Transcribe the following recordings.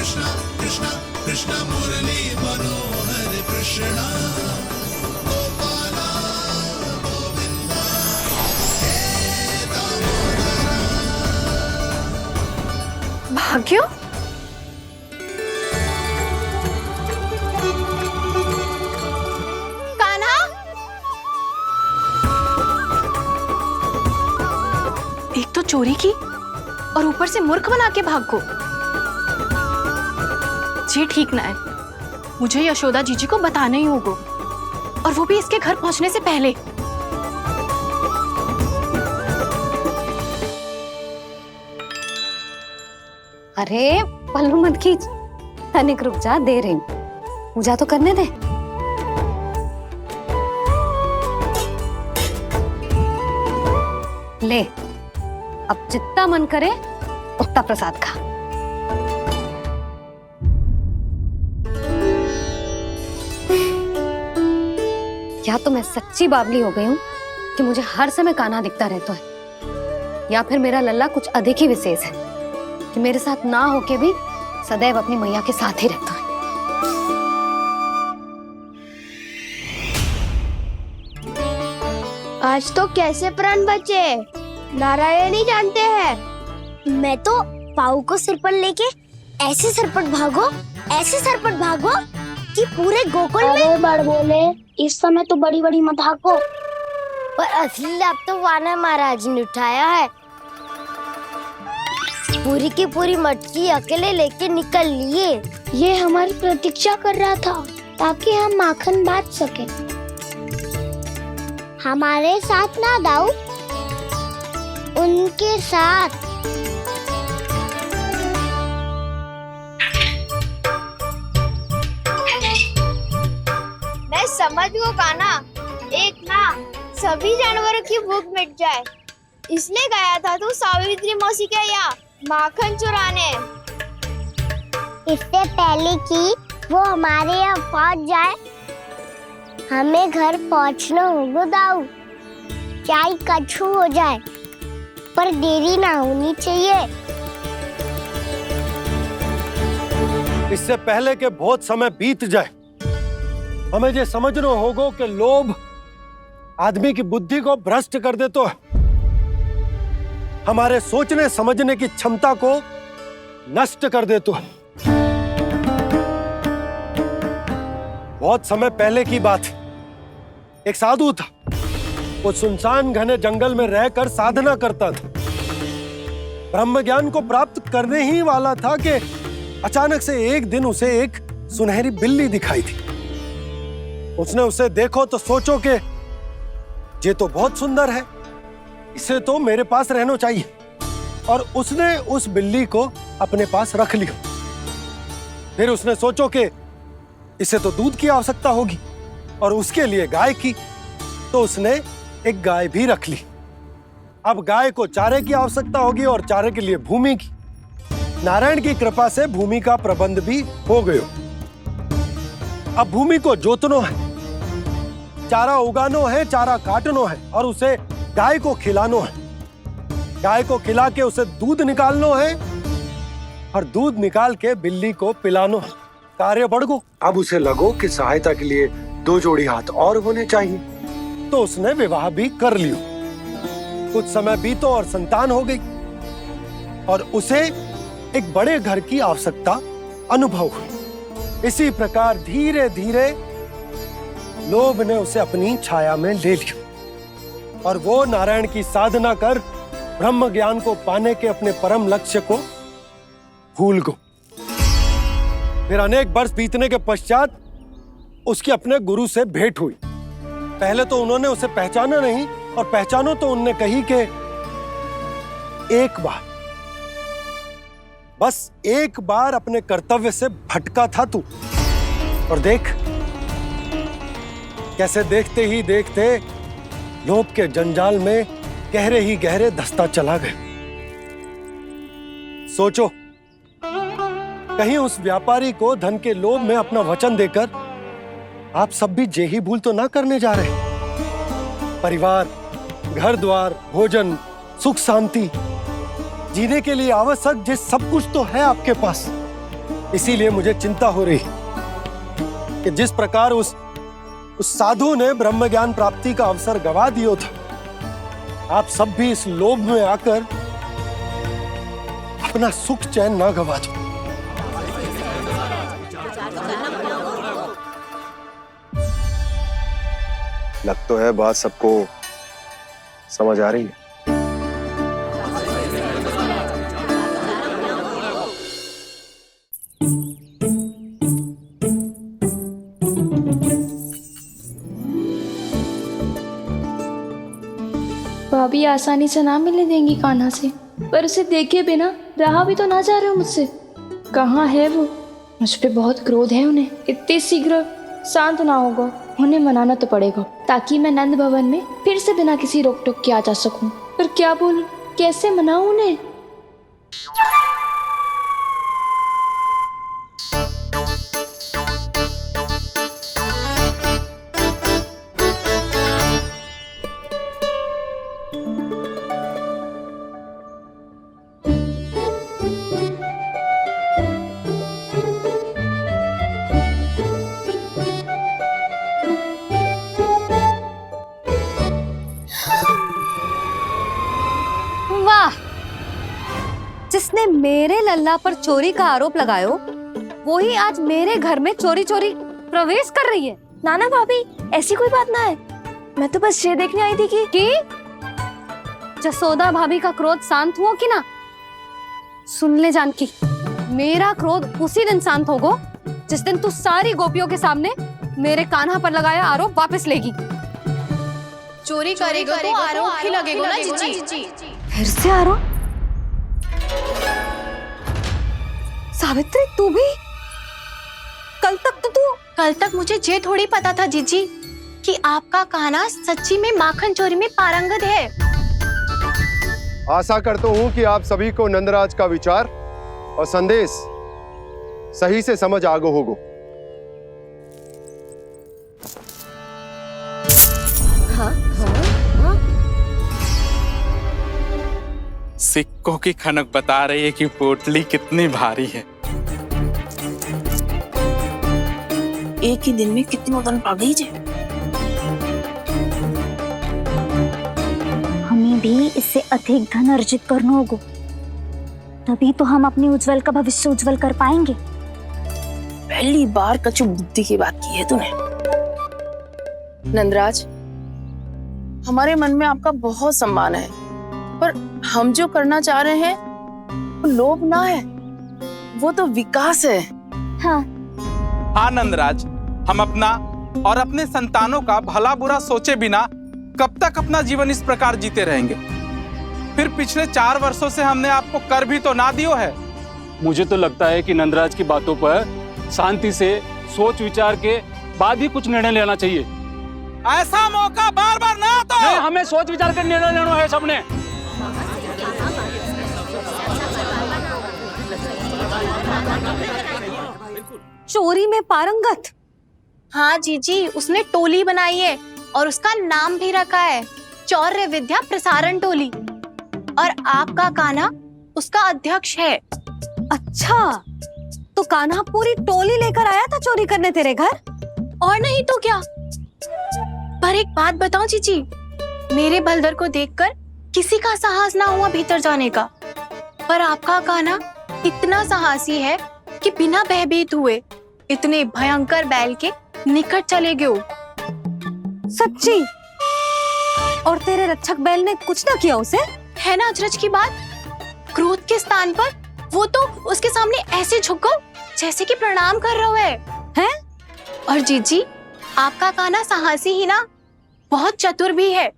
कृष्णा कृष्णा कृष्णा मुरली मनोहर कृष्णा गोपाला गोविंदा हे दामोदरा। भाग्य, कान्हा, एक तो चोरी की और ऊपर से मूर्ख बना के भाग को। ये ठीक ना है, मुझे यशोदा जीजी को बताना ही होगा, और वो भी इसके घर पहुंचने से पहले। अरे पल्लू मत खींच, तनिक रुक जा, दे रही हूँ, पूजा तो करने दे। ले, अब जितना मन करे उतना प्रसाद खा। या तो मैं सच्ची बावली हो गई हूँ कि मुझे हर समय कान्हा दिखता रहता है, या फिर मेरा लल्ला कुछ अधिक ही विशेष है कि मेरे साथ ना होके भी सदैव अपनी मैया के साथ ही रहता है। आज तो कैसे प्राण बचे, नारायण ही जानते हैं। मैं तो पाऊ को सिर पर लेके ऐसे सरपट भागो, ऐसे सरपट भागो कि पूरे गोकुल में बड़ बोले। इस समय तो बड़ी बड़ी मत हाको, पर असली लाभ तो वानर महाराज ने उठाया है। पूरी की पूरी मटकी अकेले लेके निकल लिए। ये हमारी प्रतीक्षा कर रहा था ताकि हम माखन बांट सके। हमारे साथ ना दाऊ, उनके साथ। मैं समझ गो कान्हा, एक ना सभी जानवरों की भूख मिट जाए, इसलिए गया था तू सावित्री मौसी के यहाँ माखन चुराने। इससे पहले कि वो हमारे यहाँ पहुँच जाए, हमें घर पहुँचना होगा दाऊ, चाहे कछु हो जाए, पर देरी ना होनी चाहिए। इससे पहले के बहुत समय बीत जाए, हमें ये समझना होगा कि लोभ आदमी की बुद्धि को भ्रष्ट कर देता है, हमारे सोचने समझने की क्षमता को नष्ट कर देता है। बहुत समय पहले की बात, एक साधु था, वो सुनसान घने जंगल में रहकर साधना करता था। ब्रह्म ज्ञान को प्राप्त करने ही वाला था कि अचानक से एक दिन उसे एक सुनहरी बिल्ली दिखाई थी। उसने उसे देखो तो सोचो कि ये तो बहुत सुंदर है, इसे तो मेरे पास रहना चाहिए, और उसने उस बिल्ली को अपने पास रख लिया। फिर उसने सोचो कि इसे तो दूध की आवश्यकता होगी और उसके लिए गाय की, तो उसने एक गाय भी रख ली। अब गाय को चारे की आवश्यकता होगी और चारे के लिए भूमि की। नारायण की कृपा से भूमि का प्रबंध भी हो गया। अब भूमि को जोतनो है, चारा उगानो है, चारा काटनो है, और उसे गाय को खिलानो है। गाय को खिला के उसे दूध निकालनो है, और दूध निकाल के बिल्ली को पिलानो है। कार्य बढ़ गो। अब उसे लगो कि सहायता के लिए 2 जोड़ी हाथ और होने चाहिए, तो उसने विवाह भी कर लियो। कुछ समय बीतो और संतान हो गई, और उसे एक बड़े घर की आवश्यकता अनुभव हुई। इसी प्रकार धीरे धीरे लोभ ने उसे अपनी छाया में ले लिया, और वो नारायण की साधना कर ब्रह्म ज्ञान को पाने के अपने परम लक्ष्य को भूल गो। फिर अनेक वर्ष बीतने के पश्चात उसकी अपने गुरु से भेंट हुई। पहले तो उन्होंने उसे पहचाना नहीं, और पहचानो तो उनने कही कि एक बार, बस एक बार अपने कर्तव्य से भटका था तू, और देख कैसे देखते ही देखते लोभ के जंजाल में गहरे ही गहरे धंसता चला गया। सोचो, कहीं उस व्यापारी को धन के लोभ में अपना वचन देकर आप सब भी जे ही भूल तो ना करने जा रहे। परिवार, घर द्वार, भोजन, सुख शांति, जीने के लिए आवश्यक जिस सब कुछ तो है आपके पास, इसीलिए मुझे चिंता हो रही कि जिस प्रकार उस साधु ने ब्रह्म ज्ञान प्राप्ति का अवसर गवा दिया था, आप सब भी इस लोभ में आकर अपना सुख चैन ना गवा दो। लग तो है बात सबको समझ आ रही है। भाभी आसानी से ना मिलने देंगी कान्हा से, पर उसे देखे बिना रहा भी तो ना जा रहे हो मुझसे। कहाँ है वो? मुझ पे बहुत क्रोध है उन्हें। इतने शीघ्र शांत ना होगा, उन्हें मनाना तो पड़ेगा ताकि मैं नंद भवन में फिर से बिना किसी रोक टोक के आ जा सकूं। पर क्या बोलूं, कैसे मनाऊं उन्हें? वाह, जिसने मेरे लल्ला पर चोरी का आरोप लगायो, वो ही आज मेरे घर में चोरी चोरी प्रवेश कर रही है। नाना भाभी, ऐसी कोई बात ना है, मैं तो बस ये देखने आई थी कि जसोदा भाभी का क्रोध शांत हुआ कि ना? सुन ले जानकी, मेरा क्रोध उसी दिन शांत होगा जिस दिन तू सारी गोपियों के सामने मेरे कान्हा पर लगाया आरोप वापस लेगी। चोरी करेगा तो आरोप ही लगेगा ना जीजी। फिर से आरोप? सावित्री, तू भी? कल तक मुझे ये थोड़ी पता था जीजी कि आपका कान्हा सच्ची में माखन चोरी में पारंगत है। आशा करता हूं कि आप सभी को नंदराज का विचार और संदेश सही से समझ आगो होगो। सिक्कों की खनक बता रही है कि पोटली कितनी भारी है। एक ही दिन में कितनों धन पा गई जे। हमें भी इससे अधिक धन अर्जित करना होगा, तभी तो हम अपने उज्जवल का भविष्य उज्जवल कर पाएंगे। पहली बार कछु बुद्धि की बात की है तूने। नंदराज, हमारे मन में आपका बहुत सम्मान है, पर हम जो करना चाह रहे हैं वो लोभ ना है, वो तो विकास है। हाँ नंदराज, हम अपना और अपने संतानों का भला बुरा सोचे बिना कब तक अपना जीवन इस प्रकार जीते रहेंगे? फिर पिछले 4 वर्षों से हमने आपको कर भी तो ना दियो है। मुझे तो लगता है कि नंदराज की बातों पर शांति से सोच विचार के बाद ही कुछ निर्णय लेना चाहिए। ऐसा मौका बार बार ना तो नहीं, हमें सोच विचार कर निर्णय लेना है सबने। चोरी में पारंगत? हाँ जीजी, उसने टोली बनाई है और उसका नाम भी रखा है चौर्य विद्या प्रसारण टोली, और आपका कान्हा उसका अध्यक्ष है। अच्छा, तो कान्हा पूरी टोली लेकर आया था चोरी करने तेरे घर? और नहीं तो क्या। पर एक बात बताऊं जीजी, मेरे बलदर को देखकर किसी का साहस ना हुआ भीतर जाने का, पर आपका कान्हा इतना साहसी है कि बिना भयभीत हुए इतने भयंकर बैल के निकट चले गए। सच्ची? और तेरे रक्षक बैल ने कुछ ना किया उसे? है ना अचरज की बात। क्रोध के स्थान पर वो तो उसके सामने ऐसे झुको जैसे कि प्रणाम कर रहा है। और जीजी, आपका कान्हा साहसी ही ना, बहुत चतुर भी है।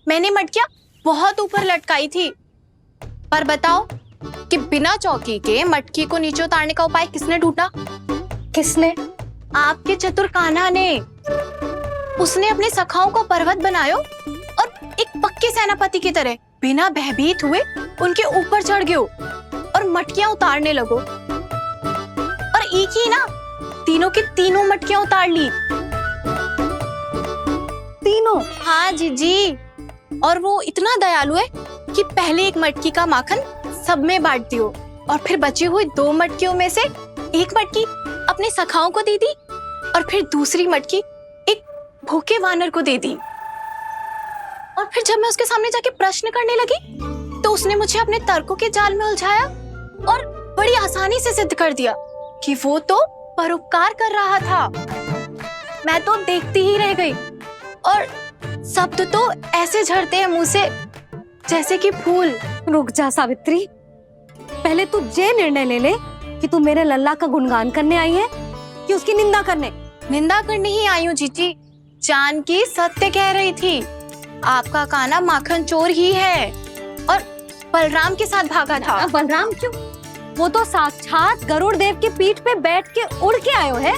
मैंने मटकियां बहुत ऊपर लटकाई थी, पर बताओ कि बिना चौकी के मटकी को नीचे उतारने का उपाय किसने ढूंढा? किसने? आपके चतुर कान्हा ने। उसने अपने सखाओं को पर्वत बनायो और एक पक्के सेनापति की तरह बिना भयभीत हुए उनके ऊपर चढ़ गयो और मटकियां उतारने लगो। और एक ही ना, तीनों की तीनों मटकियां उतार ली। तीनों? हाँ जीजी, और वो इतना दयालु है कि पहले एक मटकी का माखन सब में बांट दियो और फिर बची हुई 2 मटकियों में से एक मटकी अपने सखाओं को दे दी और फिर दूसरी मटकी एक भूखे वानर को दे दी। और फिर जब मैं उसके सामने जाके प्रश्न करने लगी तो उसने मुझे अपने तर्कों के जाल में उलझाया और बड़ी आसानी से सिद्ध कर दिया कि वो तो परोपकार कर रहा था। मैं तो देखती ही रह गई और शब्द तो ऐसे झड़ते हैं मुंह से जैसे कि फूल। रुक जा सावित्री, पहले तू ये निर्णय ले ले कि तू मेरे लल्ला का गुणगान करने आई है कि उसकी निंदा करने। निंदा करने ही आई हूँ जीजी। जानकी सत्य कह रही थी, आपका कान्हा माखन चोर ही है और बलराम के साथ भागा था। बलराम क्यों? वो तो साक्षात गरुड़ देव की पीठ पे बैठ के उड़ के आयो है,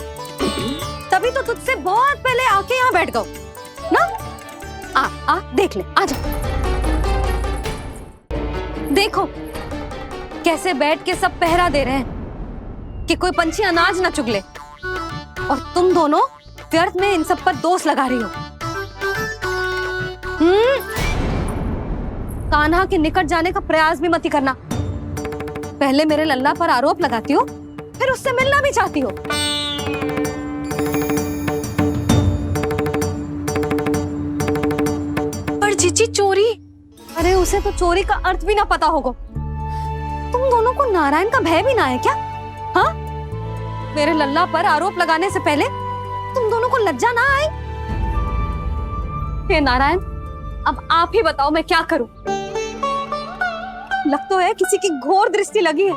तभी तो तुझसे बहुत पहले आके यहाँ बैठ गओ ना। आ देख ले, आजा। देखो कैसे बैठ के सब पहरा दे रहे हैं कि कोई पंछी अनाज ना चुगले, और तुम दोनों व्यर्थ में इन सब पर दोष लगा रही हो। कान्हा के निकट जाने का प्रयास भी मत करना। पहले मेरे लल्ला पर आरोप लगाती हो, फिर उससे मिलना भी चाहती हो। पर जीजी चोरी, अरे उसे तो चोरी का अर्थ भी ना पता होगा। तुम दोनों को नारायण का भय भी ना है क्या? हाँ, मेरे लल्ला पर आरोप लगाने से पहले तुम दोनों को लज्जा ना आए? हे नारायण, अब आप ही बताओ मैं क्या करूं। लग तो है किसी की घोर दृष्टि लगी है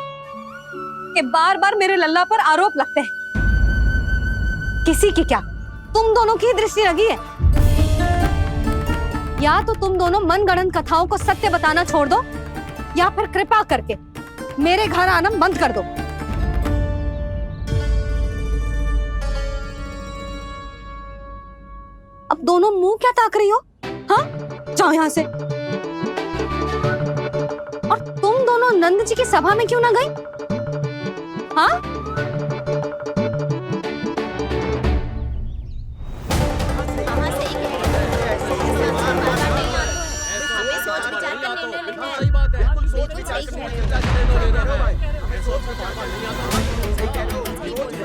कि बार बार मेरे लल्ला पर आरोप लगते हैं। किसी की क्या, तुम दोनों की दृष्टि लगी है। या तो तुम दोनों मनगढ़ंत कथाओं को सत्य बताना छोड़ दो, या फिर कृपा करके मेरे घर आना बंद कर दो। अब दोनों मुंह क्या ताक रही हो? हाँ, जाओ यहां से। और तुम दोनों नंद जी की सभा में क्यों ना गई? हाँ,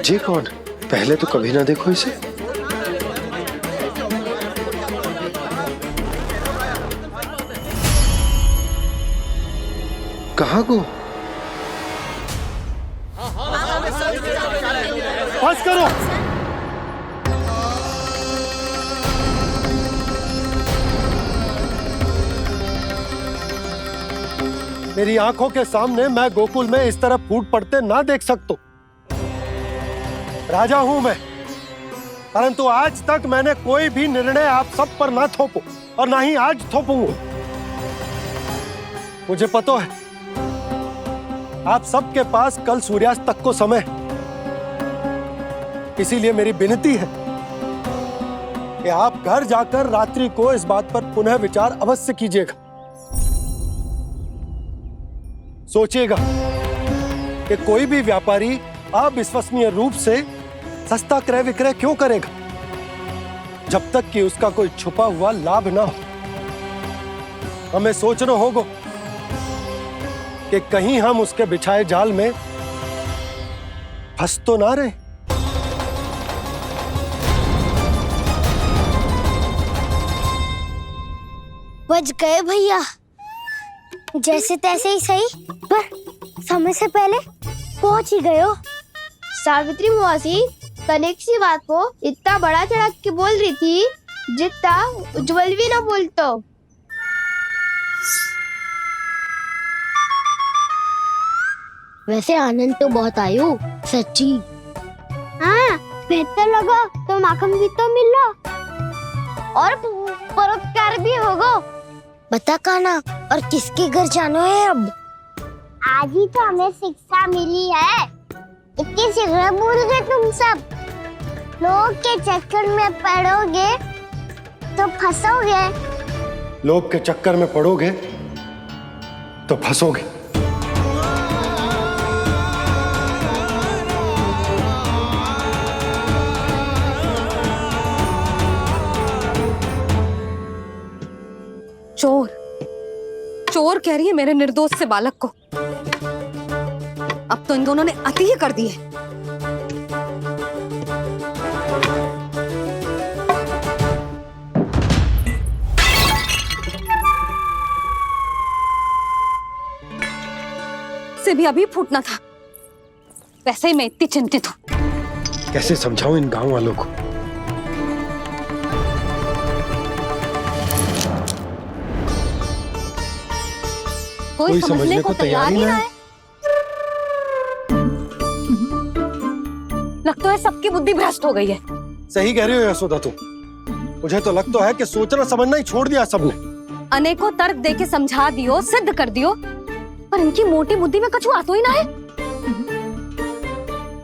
जी कौन? पहले तो कभी ना देखो इसे। कहाँ को? बस करो। मेरी आंखों के सामने मैं गोकुल में इस तरह फूट पड़ते ना देख सकता। राजा हूं मैं, परंतु आज तक मैंने कोई भी निर्णय आप सब पर ना थोपो और ना ही आज थोपूंगा। मुझे पता है आप सबके पास कल सूर्यास्त तक को समय, इसीलिए मेरी विनती है कि आप घर जाकर रात्रि को इस बात पर पुनः विचार अवश्य कीजिएगा। सोचिएगा कि कोई भी व्यापारी अविश्वसनीय रूप से सस्ता क्रय विक्रय क्यों करेगा जब तक कि उसका कोई छुपा हुआ लाभ ना हो। हमें सोचना होगा कि कहीं हम उसके बिछाए जाल में फंस तो ना रहे। बच गए भैया, जैसे तैसे ही सही, पर समय से पहले पहुंच ही गए हो। सावित्री मौसी तनिक सी बात को इतना बड़ा चढ़ा के बोल रही थी जितना उज्जवल भी ना बोलतो। वैसे आनंद तो बहुत आयो, सच्ची। हाँ, बेहतर लगा तो माखन भी तो मिला और परोपकार भी होगा। बता कान्हा, और किसके घर जाना है अब? आज ही तो हमें शिक्षा मिली है, इतनी शीघ्र भूल गए तुम सब। लोग के चक्कर में पड़ोगे तो फंसोगे। लोग के चक्कर में पड़ोगे तो फंसोगे। चोर, चोर कह रही है मेरे निर्दोष से बालक को। अब तो इन दोनों ने अति ही कर दी है। से भी अभी फूटना था। वैसे ही मैं इतनी चिंतित हूँ। कैसे समझाऊं इन गांव वालों को? कोई समझने को तैयार ही ना है। लगता है सबकी बुद्धि भ्रष्ट हो गई है। सही कह रही हो यशोदा तुम। मुझे तो लगता है कि सोचना समझना ही छोड़ दिया सबने। अनेकों तर्क देके समझा दियो, सिद्ध कर दियो, पर इनकी मोटी बुद्धि में कछु आता ही ना है।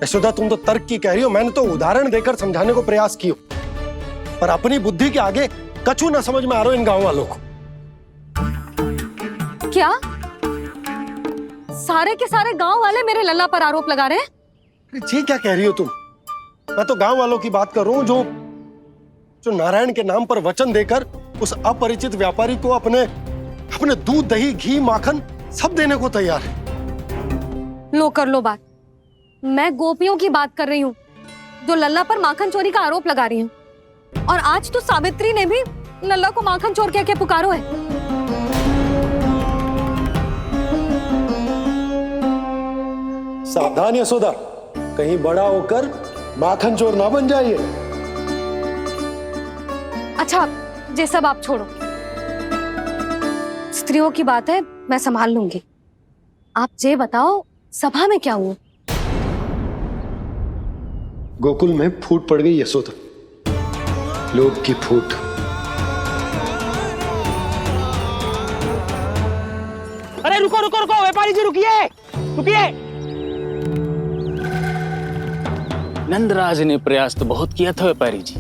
यशोदा तुम तो तर्क की कह रही हो, मैंने तो उदाहरण देकर समझाने को प्रयास किया, पर अपनी बुद्धि के आगे कछु ना समझ में आ रहा इन गांव वालों को। क्या सारे के सारे गांव वाले मेरे लल्ला पर आरोप लगा रहे हैं? जी क्या कह रही हो तुम? मैं तो गांव वालों की बात कर रहा हूं जो नारायण के नाम पर वचन देकर उस अपरिचित व्यापारी को अपने दूध, दही, घी, माखन सब देने को तैयार है। लो कर लो बात। मैं गोपियों की बात कर रही हूँ जो लल्ला पर माखन चोरी का आरोप लगा रही हूँ। और आज तो सावित्री ने भी लल्ला को माखन चोर कह के पुकारो है। सावधान यशोदा, कहीं बड़ा होकर माखन चोर ना बन जाइए। अच्छा, ये सब आप छोड़ो। स्त्रियों की बात है, मैं संभाल लूंगी। आप ये बताओ, सभा में क्या हुआ? गोकुल में फूट पड़ गई यशोदा, लोभ की फूट। अरे रुको रुको रुको, व्यापारी जी रुकिए रुकिए। नंदराज ने प्रयास तो बहुत किया था व्यापारी जी,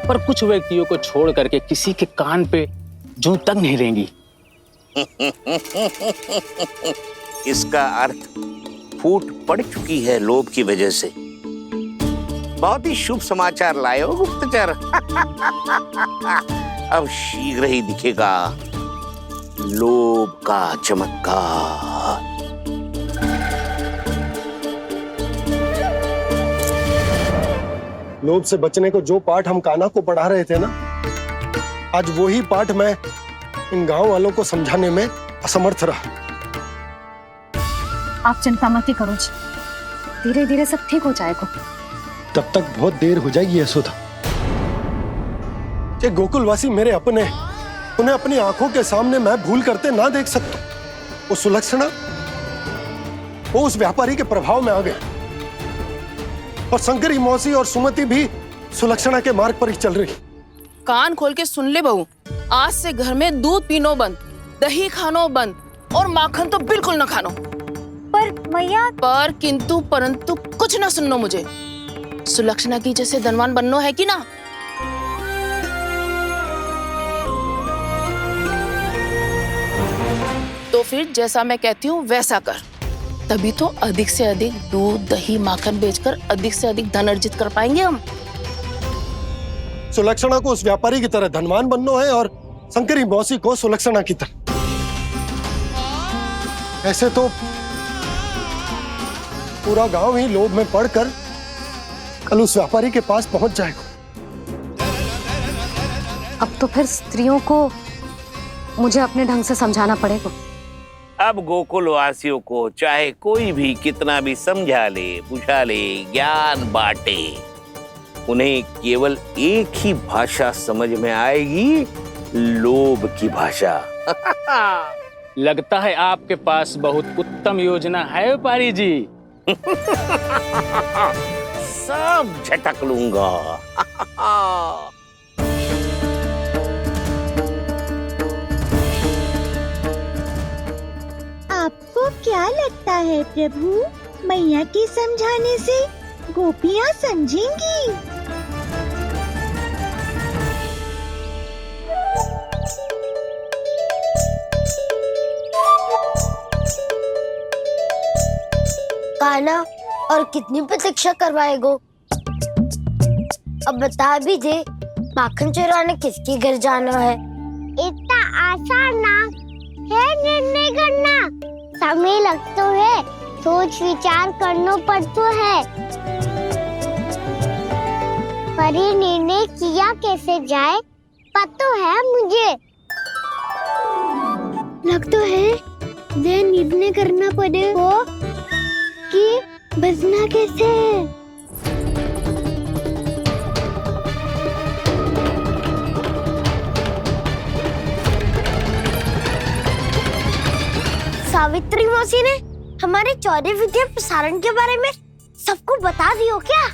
पर कुछ व्यक्तियों को छोड़ करके किसी के कान पे जूं तक नहीं रेंगी। इसका अर्थ फूट पड़ चुकी है लोभ की वजह से। बहुत ही शुभ समाचार लाए हो गुप्तचर। अब शीघ्र ही दिखेगा लोभ का चमत्कार। लोभ से बचने को जो पाठ हम कान्हा को पढ़ा रहे थे ना, आज वही पाठ मैं इन गांव वालों को समझाने में असमर्थ रहा। आप चिंता मत करो जी, धीरे धीरे सब ठीक हो जाएगा। तब तक बहुत देर हो जाएगी यशोदा। ये गोकुलवासी मेरे अपने, उन्हें अपनी आंखों के सामने मैं भूल करते ना देख सकता। वो सुलक्षणा, वो उस व्यापारी के प्रभाव में आ गए, और शंकरी मौसी और सुमति भी सुलक्षणा के मार्ग पर ही चल रही। कान खोल के सुन ले बहू, आज से घर में दूध पीनो बंद, दही खानो बंद, और माखन तो बिल्कुल न खानो। पर मैया, पर किंतु परंतु कुछ ना सुननो मुझे। सुलक्षणा की जैसे धनवान बननो है कि ना? तो फिर जैसा मैं कहती हूँ वैसा कर, तभी तो अधिक से अधिक दूध, दही, माखन बेचकर अधिक से अधिक धन अर्जित कर पाएंगे हम। सुलक्षणा को उस व्यापारी की तरह धनवान बनना है और शंकरी मौसी को सुलक्षणा की तरह। ऐसे तो पूरा गांव ही लोभ में पड़कर कल उस व्यापारी के पास पहुंच जाएगा। अब तो फिर स्त्रियों को मुझे अपने ढंग से समझाना पड़ेगा। अब गोकुल वासियों को चाहे कोई भी कितना भी समझा ले, बुझा ले, ज्ञान बांटे, उन्हें केवल एक ही भाषा समझ में आएगी, लोभ की भाषा। लगता है आपके पास बहुत उत्तम योजना है व्यापारी जी। सब झटक लूंगा। आपको क्या लगता है प्रभु, मैया के समझाने से गोपियाँ समझेंगी? कान्हा, और कितनी प्रतीक्षा करवाएगो? अब बता भी दे, माखन चुराने किसके घर जाना है? इतना आसान ना है निर्णय करना, समय लगता है, सोच विचार करना पड़ता है। पर ये निर्णय किया कैसे जाए पता है मुझे। लगता है ये निर्णय करना पड़े हो कि बचना कैसे है। सावित्री मौसी ने हमारे चौर्य विद्या प्रसारण के बारे में सबको बता दियो क्या?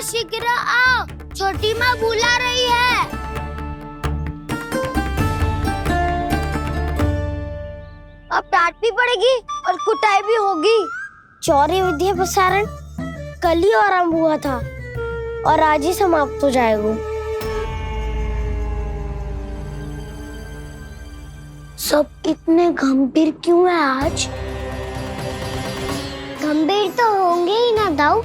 शीघ्र आओ, छोटी माँ बुला रही है। अब डांट भी पड़ेगी और कुटाई भी होगी। चौर्य विद्या प्रसारण कल ही आरंभ हुआ था और आज ही समाप्त हो जाएगा। सब इतने गंभीर क्यों है आज? गंभीर तो होंगे ही ना दाऊ,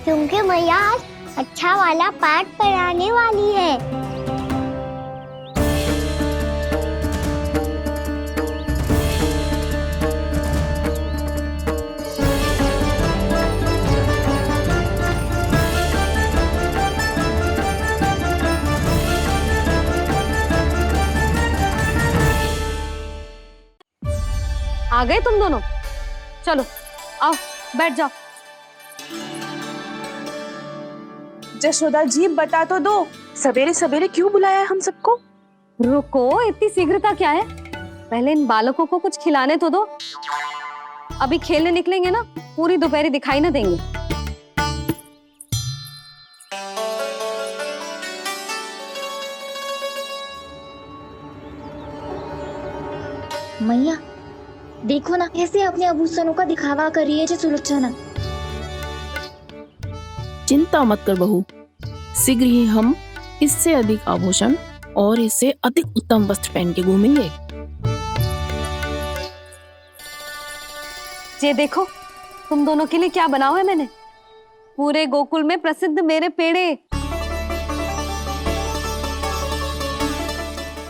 क्योंकि मैया आज अच्छा वाला पाठ पढ़ाने वाली है। आ गए तुम दोनों? चलो आओ बैठ जाओ। जशोदा जी बता तो दो, सवेरे सवेरे क्यों बुलाया है हम सबको? रुको, इतनी शीघ्रता क्या है? पहले इन बालकों को कुछ खिलाने तो दो। अभी खेलने निकलेंगे ना, पूरी दोपहरी दिखाई ना देंगे। मैया देखो ना कैसे अपने आभूषणों का दिखावा कर रही है सुलोचना। चिंता मत कर बहू, शीघ्र ही हम इससे अधिक आभूषण और इससे अधिक उत्तम वस्त्र पहन के घूमेंगे। ये देखो तुम दोनों के लिए क्या बनाओ है मैंने। पूरे गोकुल में प्रसिद्ध मेरे पेड़े।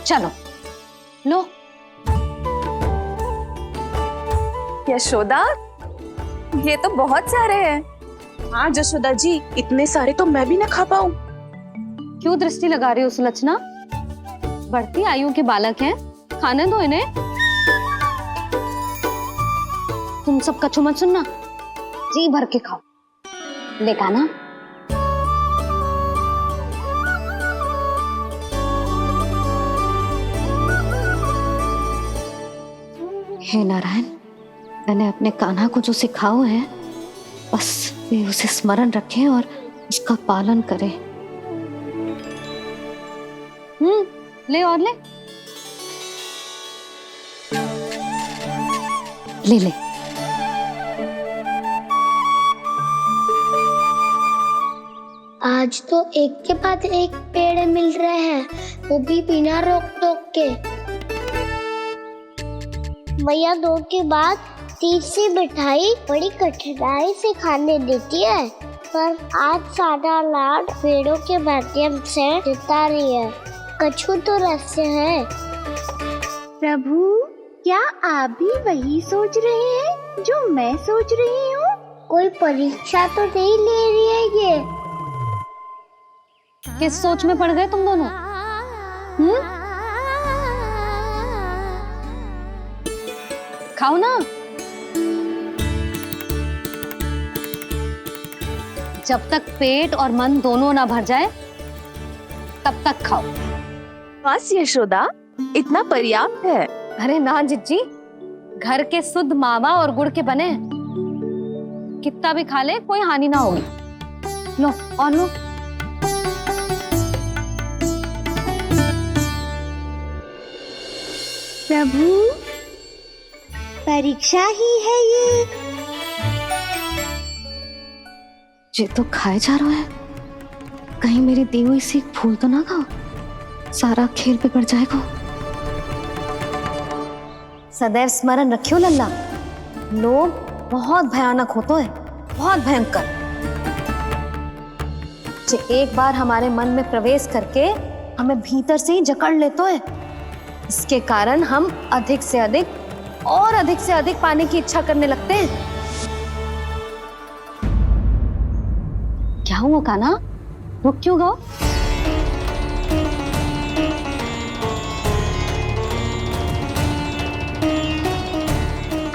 चलो लो। यशोदा, ये तो बहुत सारे हैं। हाँ जशोदा जी, इतने सारे तो मैं भी ना खा पाऊं। क्यों दृष्टि लगा रही हो सुलोचना? बढ़ती आयु के बालक हैं, खाने दो इन्हें। तुम सब कछु मत सुनना, जी भर के खाओ। लेगा ना? हे नारायण, मैंने अपने कान्हा को जो सिखाओ है, बस वे उसे स्मरण रखें और उसका पालन करें। ले और ले ले ले। आज तो एक के बाद एक पेड़ मिल रहे हैं, वो भी बिना रोक टोक के। मैया दो के बाद तीसरी मिठाई बड़ी कठिनाई से खाने देती है, पर आज सादा लाड पेड़ों के माध्यम से जिता रही है। कछु तो रहस्य है। प्रभु, क्या आप भी वही सोच रहे हैं जो मैं सोच रही हूँ? कोई परीक्षा तो नहीं ले रही है ये? किस सोच में पड़ गए तुम दोनों? खाओ ना। जब तक पेट और मन दोनों ना भर जाए तब तक खाओ। बस यशोदा, इतना पर्याप्त है। अरे ना जिज्जी, घर के शुद्ध मावा और गुड़ के बने, कितना भी खा ले कोई हानि ना होगी। लो और लो। प्रभु, परीक्षा ही है ये तो खाए जा रहा है। कहीं मेरी दी हुई सीख भूल तो ना खाओ, सारा खेल बिगड़ जाएगा। सदैव स्मरण रखियो लल्ला, लोभ बहुत भयानक होता है। बहुत भयंकर, जो एक बार हमारे मन में प्रवेश करके हमें भीतर से ही जकड़ लेता है। इसके कारण हम अधिक से अधिक पाने की इच्छा करने लगते हैं। क्या हुआ कान्हा, रुक क्यों गए?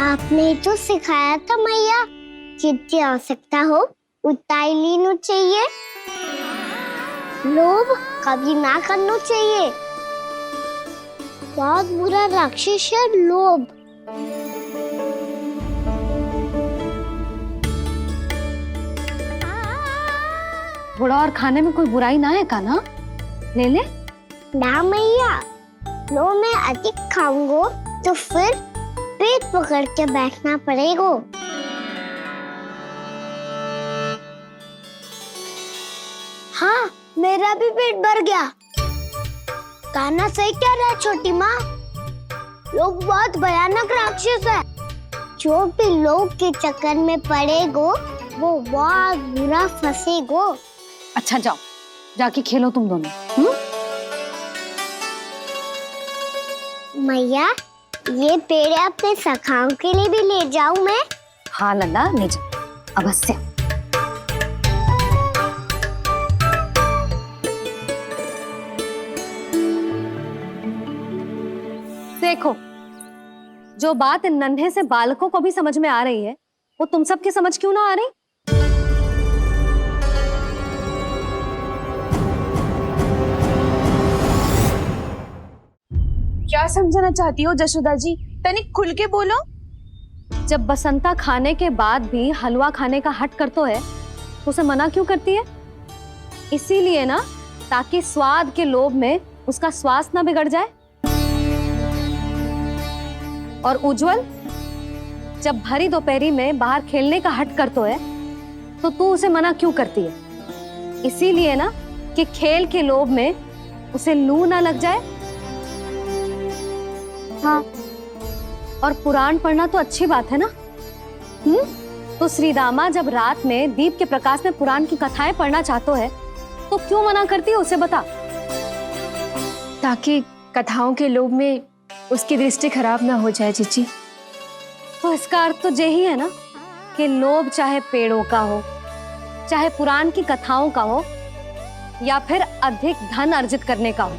आपने तो सिखाया था मैया, जितनी आवश्यकता हो उतना ही लेना चाहिए, लोभ कभी ना करना चाहिए। बहुत बुरा राक्षस है लोभ। थोड़ा और खाने में कोई बुराई ना है कान्हा, ले ले। ना मैया, लो मैं अधिक खाऊंगा तो फिर पेट पकड़ के बैठना पड़ेगा। हाँ, मेरा भी पेट भर गया। कान्हा सही कह रहा है छोटी माँ, लोग बहुत भयानक राक्षस है। जो भी लोग के चक्कर में पड़ेगो वो बहुत बुरा फंसेगो। अच्छा जाओ, जाके खेलो तुम दोनों। मैया, ये पेड़ अपने सखाओं के लिए भी ले जाऊं मैं? हाँ लल्ला, ले जाओ अवश्य। देखो, जो बात इन नन्हे से बालकों को भी समझ में आ रही है, वो तुम सबकी समझ क्यों ना आ रही? क्या समझाना चाहती हो जशोदा जी, तनिक खुल के बोलो। जब बसंता खाने के बाद भी हलवा खाने का हट करतो है तो उसे मना क्यों करती है? इसीलिए ना, ताकि स्वाद के लोभ में उसका स्वास्थ्य ना बिगड़ जाए। और उज्जवल, जब भरी दोपहरी में बाहर खेलने का हट करतो है तो तू उसे मना क्यों करती है? इसीलिए ना कि खेल के लोभ में उसे लू ना लग जाए। हाँ, और पुराण पढ़ना तो अच्छी बात है ना। तो श्रीदामा जब रात में दीप के प्रकाश में पुराण की कथाएं पढ़ना चाहते है तो क्यों मना करती है? उसे बता। ताकि कथाओं के लोभ में उसकी दृष्टि खराब ना हो जाए जीजी। तो इसका अर्थ तो यही है ना कि लोभ चाहे पेड़ों का हो, चाहे पुराण की कथाओं का हो, या फिर अधिक धन अर्जित करने का हो,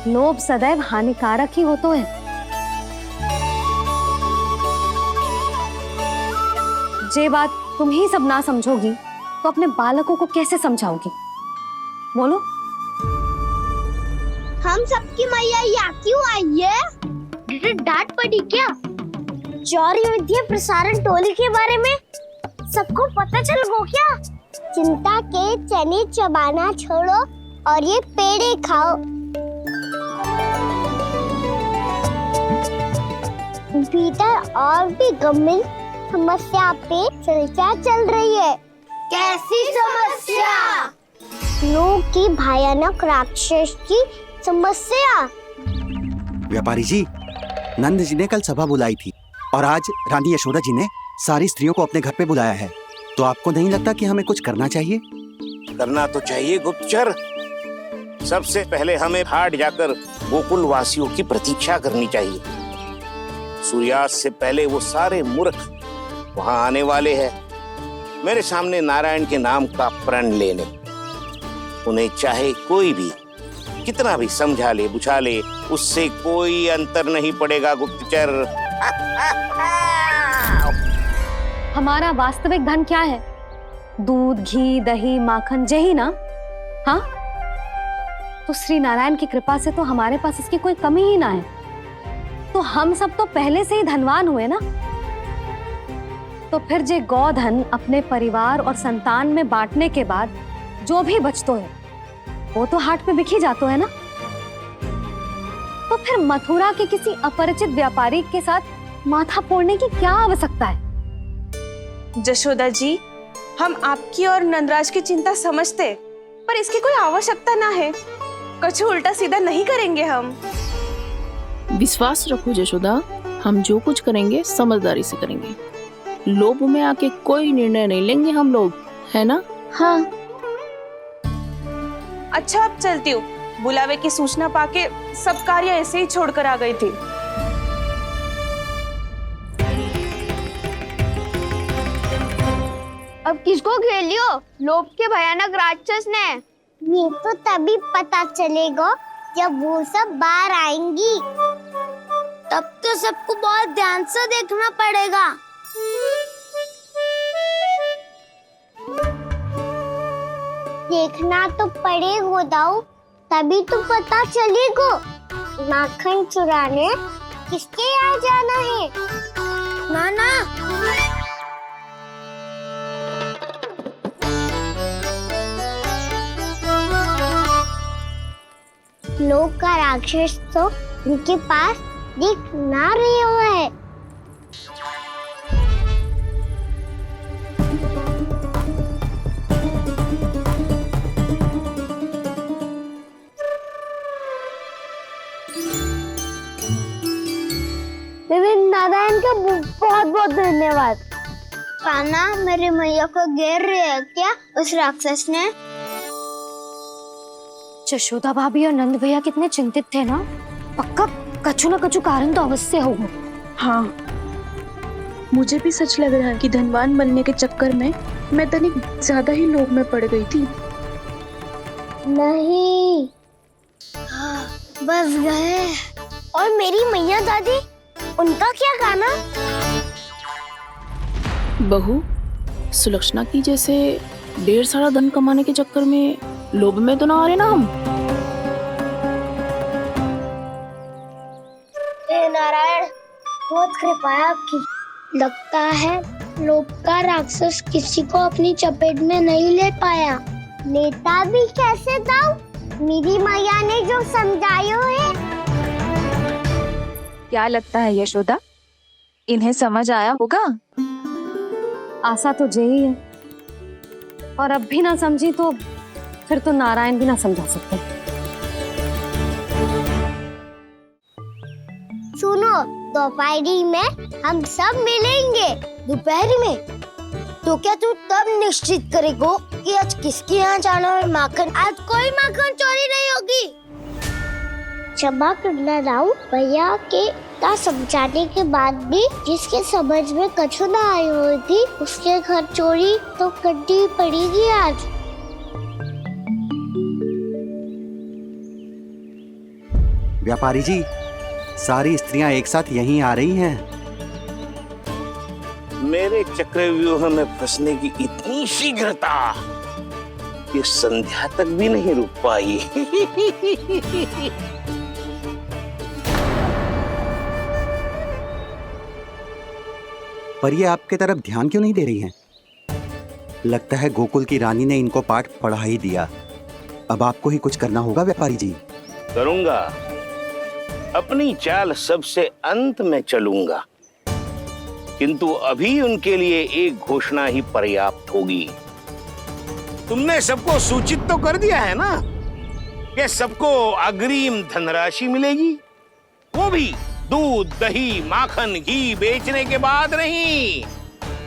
लोभ सदैव हानिकारक ही होता है। जे बात तुम ही सब ना समझोगी तो अपने बालकों को कैसे समझाओगी? बोलो। हम सबकी मैया यहाँ क्यों आई है? डांट पड़ी क्या? चौरी विद्या प्रसारण टोली के बारे में सबको पता चल गो क्या? चिंता के चने चबाना छोड़ो और ये पेड़े खाओ। भीतर और भी गंभीर समस्या पे चर्चा चल रही है। कैसी समस्या? लोग की भयानक राक्षस की समस्या। व्यापारी जी, नंद जी ने कल सभा बुलाई थी और आज रानी यशोदा जी ने सारी स्त्रियों को अपने घर पे बुलाया है। तो आपको नहीं लगता कि हमें कुछ करना चाहिए? करना तो चाहिए गुप्तचर। सबसे पहले हमें हाट जाकर गोकुल वासियों की प्रतीक्षा करनी चाहिए। सूर्यास्त से पहले वो सारे मूर्ख वहां आने वाले हैं, मेरे सामने नारायण के नाम का प्रण लेने। उन्हें चाहे कोई भी कितना भी समझा ले बुझा ले, उससे कोई अंतर नहीं पड़ेगा गुप्तचर। हमारा वास्तविक धन क्या है? दूध, घी, दही, माखन, यही ना? हाँ, तो श्री नारायण की कृपा से तो हमारे पास इसकी कोई कमी ही ना है। तो हम सब तो पहले से ही धनवान हुए ना। तो फिर जे गोधन अपने परिवार और संतान में बांटने के बाद जो भी बचतो है वो तो हाट पे बिखी जातो है ना। तो फिर मथुरा के किसी अपरिचित व्यापारी के साथ माथा फोड़ने की क्या आवश्यकता है? जशोदा जी, हम आपकी और नंदराज की चिंता समझते, पर इसकी कोई आवश्यकता ना है। कुछ उल्टा सीधा नहीं करेंगे हम। विश्वास रखो जशोदा, हम जो कुछ करेंगे समझदारी से करेंगे। लोभ में आके कोई निर्णय नहीं लेंगे हम लोग, है ना? हाँ। अच्छा अब चलती हूँ। बुलावे की सूचना पाके सब कार्य ऐसे ही छोड़कर आ गई थी। अब किसको घेर लियो? लोभ के भयानक राक्षस ने। ये तो तभी पता चलेगा जब वो सब बाहर आएंगी। तब तो सबको बहुत ध्यान से देखना पड़ेगा। देखना तो पड़ेगा दाऊ, तभी तो पता चलेगा माखन चुराने किसके यहाँ जाना है। नाना लोग का राक्षस तो उनके पास दिख ना रहे हुआ है। नारायण का बहुत बहुत धन्यवाद। कान्हा मेरी मैया को घेर रहे है क्या उस राक्षस ने? यशोदा भाभी और नंद भैया कितने चिंतित थे ना। पक्का कछु न कछु कारण तो अवश्य होगा। हाँ, मुझे भी सच लग रहा है कि धनवान बनने के चक्कर में मैं तनिक ज्यादा ही लोभ में पड़ गई थी। नहीं, बस गए। और मेरी मैया दादी, उनका क्या गाना? बहू, सुलक्षणा की जैसे ढेर सारा धन कमाने के चक्कर में लोभ में तो ना आ रहे ना हम। हे नारायण, बहुत कृपा है आपकी। लगता है लोभ का राक्षस किसी को अपनी चपेट में नहीं ले पाया। लेता भी कैसे दाऊ? मेरी मैया ने जो समझायो है। क्या लगता है यशोदा, इन्हें समझ आया होगा? आशा तो यही है, और अब भी ना समझी तो फिर तो नारायण भी ना समझा सकते। सुनो, दोपहरी में हम सब मिलेंगे। दोपहरी में? तो क्या तू तब निश्चित करेगो कि आज किसके यहाँ जाना है माखन? आज कोई माखन चोरी नहीं होगी। क्षमा करना राव, भैया के समझाने के बाद भी जिसके समझ में कछु ना आई होगी उसके घर चोरी तो करनी पड़ेगी आज। व्यापारी जी, सारी स्त्रियां एक साथ यहीं आ रही हैं। मेरे चक्रव्यूह में फंसने की इतनी शीघ्रता कि संध्या तक भी नहीं रुक पाई। पर ये आपके तरफ ध्यान क्यों नहीं दे रही हैं? लगता है गोकुल की रानी ने इनको पाठ पढ़ा ही दिया। अब आपको ही कुछ करना होगा व्यापारी जी। करूंगा, अपनी चाल सबसे अंत में चलूंगा, किंतु अभी उनके लिए एक घोषणा ही पर्याप्त होगी। तुमने सबको सूचित तो कर दिया है ना कि सबको अग्रिम धनराशि मिलेगी, वो भी दूध, दही, माखन, घी बेचने के बाद नहीं,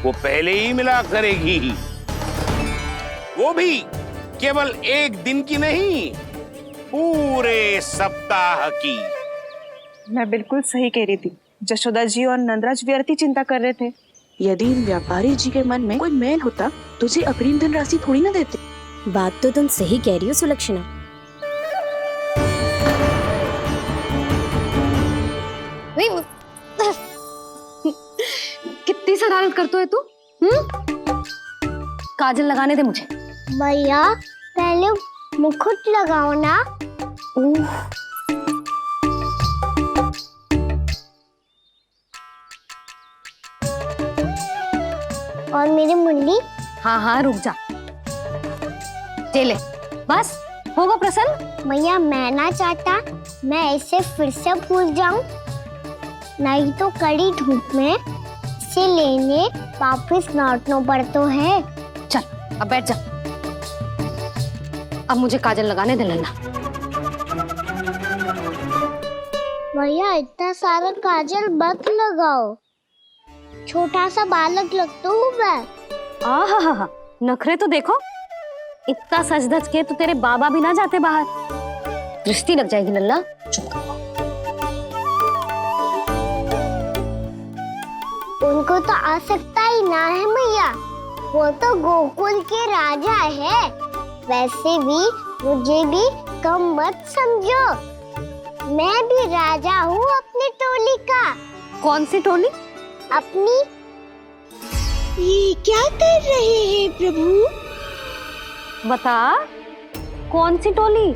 वो पहले ही मिला करेगी। वो भी केवल एक दिन की नहीं, पूरे सप्ताह की। मैं बिल्कुल सही कह रही थी। यशोदा जी और नंदराज व्यर्थ ही चिंता कर रहे थे। यदि इन व्यापारी जी के मन में कोई मैल होता तो जी अग्रिम धनराशि थोड़ी ना देते। बात तो तुम सही कह रही हो सुलक्षणा। कितनी शरारत करते हो तू? काजल लगाने दे मुझे। भैया पहले मुकुट लगाओ ना। और मेरी मुन्नी? हाँ हाँ रुक जा। ले बस होगा प्रसन्न। भैया मैं ना चाहता मैं ऐसे फिर से भूल जाऊं, नहीं तो कड़ी धूप में इसे लेने वापस लौटना पड़ता है। चल अब बैठ जा। अब मुझे काजल लगाने दे लल्ला। भैया इतना सारा काजल मत लगाओ। छोटा सा बालक लगता हूँ मैं। आहा, नखरे तो देखो, इतना सज धज के तो तेरे बाबा भी ना जाते बाहर, दृष्टि लग जाएगी लल्ला। उनको तो आ सकता ही ना है मैया, वो तो गोकुल के राजा है। वैसे भी मुझे भी कम मत समझो, मैं भी राजा हूँ अपनी टोली का। कौन सी टोली? अपनी। ये क्या कर रहे हैं प्रभु? बता, कौन सी टोली?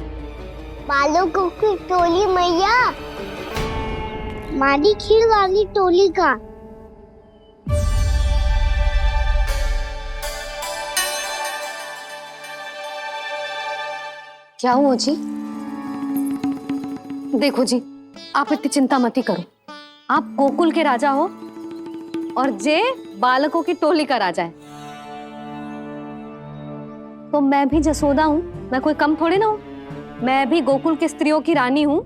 बालकों की टोली मैया, मारी खीर वाली टोली का। क्या हुआ जी? देखो जी, आप इतनी चिंता मत ही करो। आप गोकुल के राजा हो और जे बालकों की टोली का राजा है, तो मैं भी जसोदा हूँ, मैं कोई कम थोड़ी ना हूँ। मैं भी गोकुल की स्त्रियों की रानी हूँ।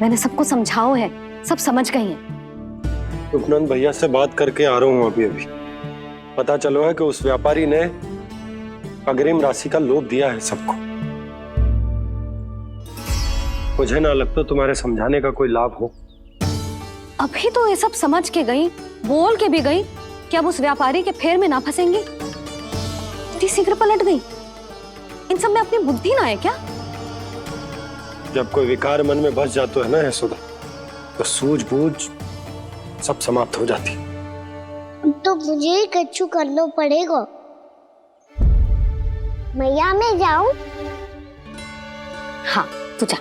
मैंने सबको समझाओ है, सब समझ गई हैं। उपनंद भैया से बात करके आ रहा हूँ अभी। पता चलो है कि उस व्यापारी ने अग्रिम राशि का लोभ दिया है सबको। मुझे ना लगता तुम्हारे समझाने का कोई लाभ हो। अभी तो ये सब समझ के गई, बोल के भी गई कि अब उस व्यापारी के फेर में ना फंसेंगी। इतनी शीघ्र पलट गई। इन सब में अपनी बुद्धि ना है क्या? जब कोई विकार मन में बस जाता है ना यशोदा, तो सूझबूझ सब समाप्त हो जाती। तो मुझे ही कच्चू करना पड़ेगा। मैया मैं जाऊं? हाँ तू जा।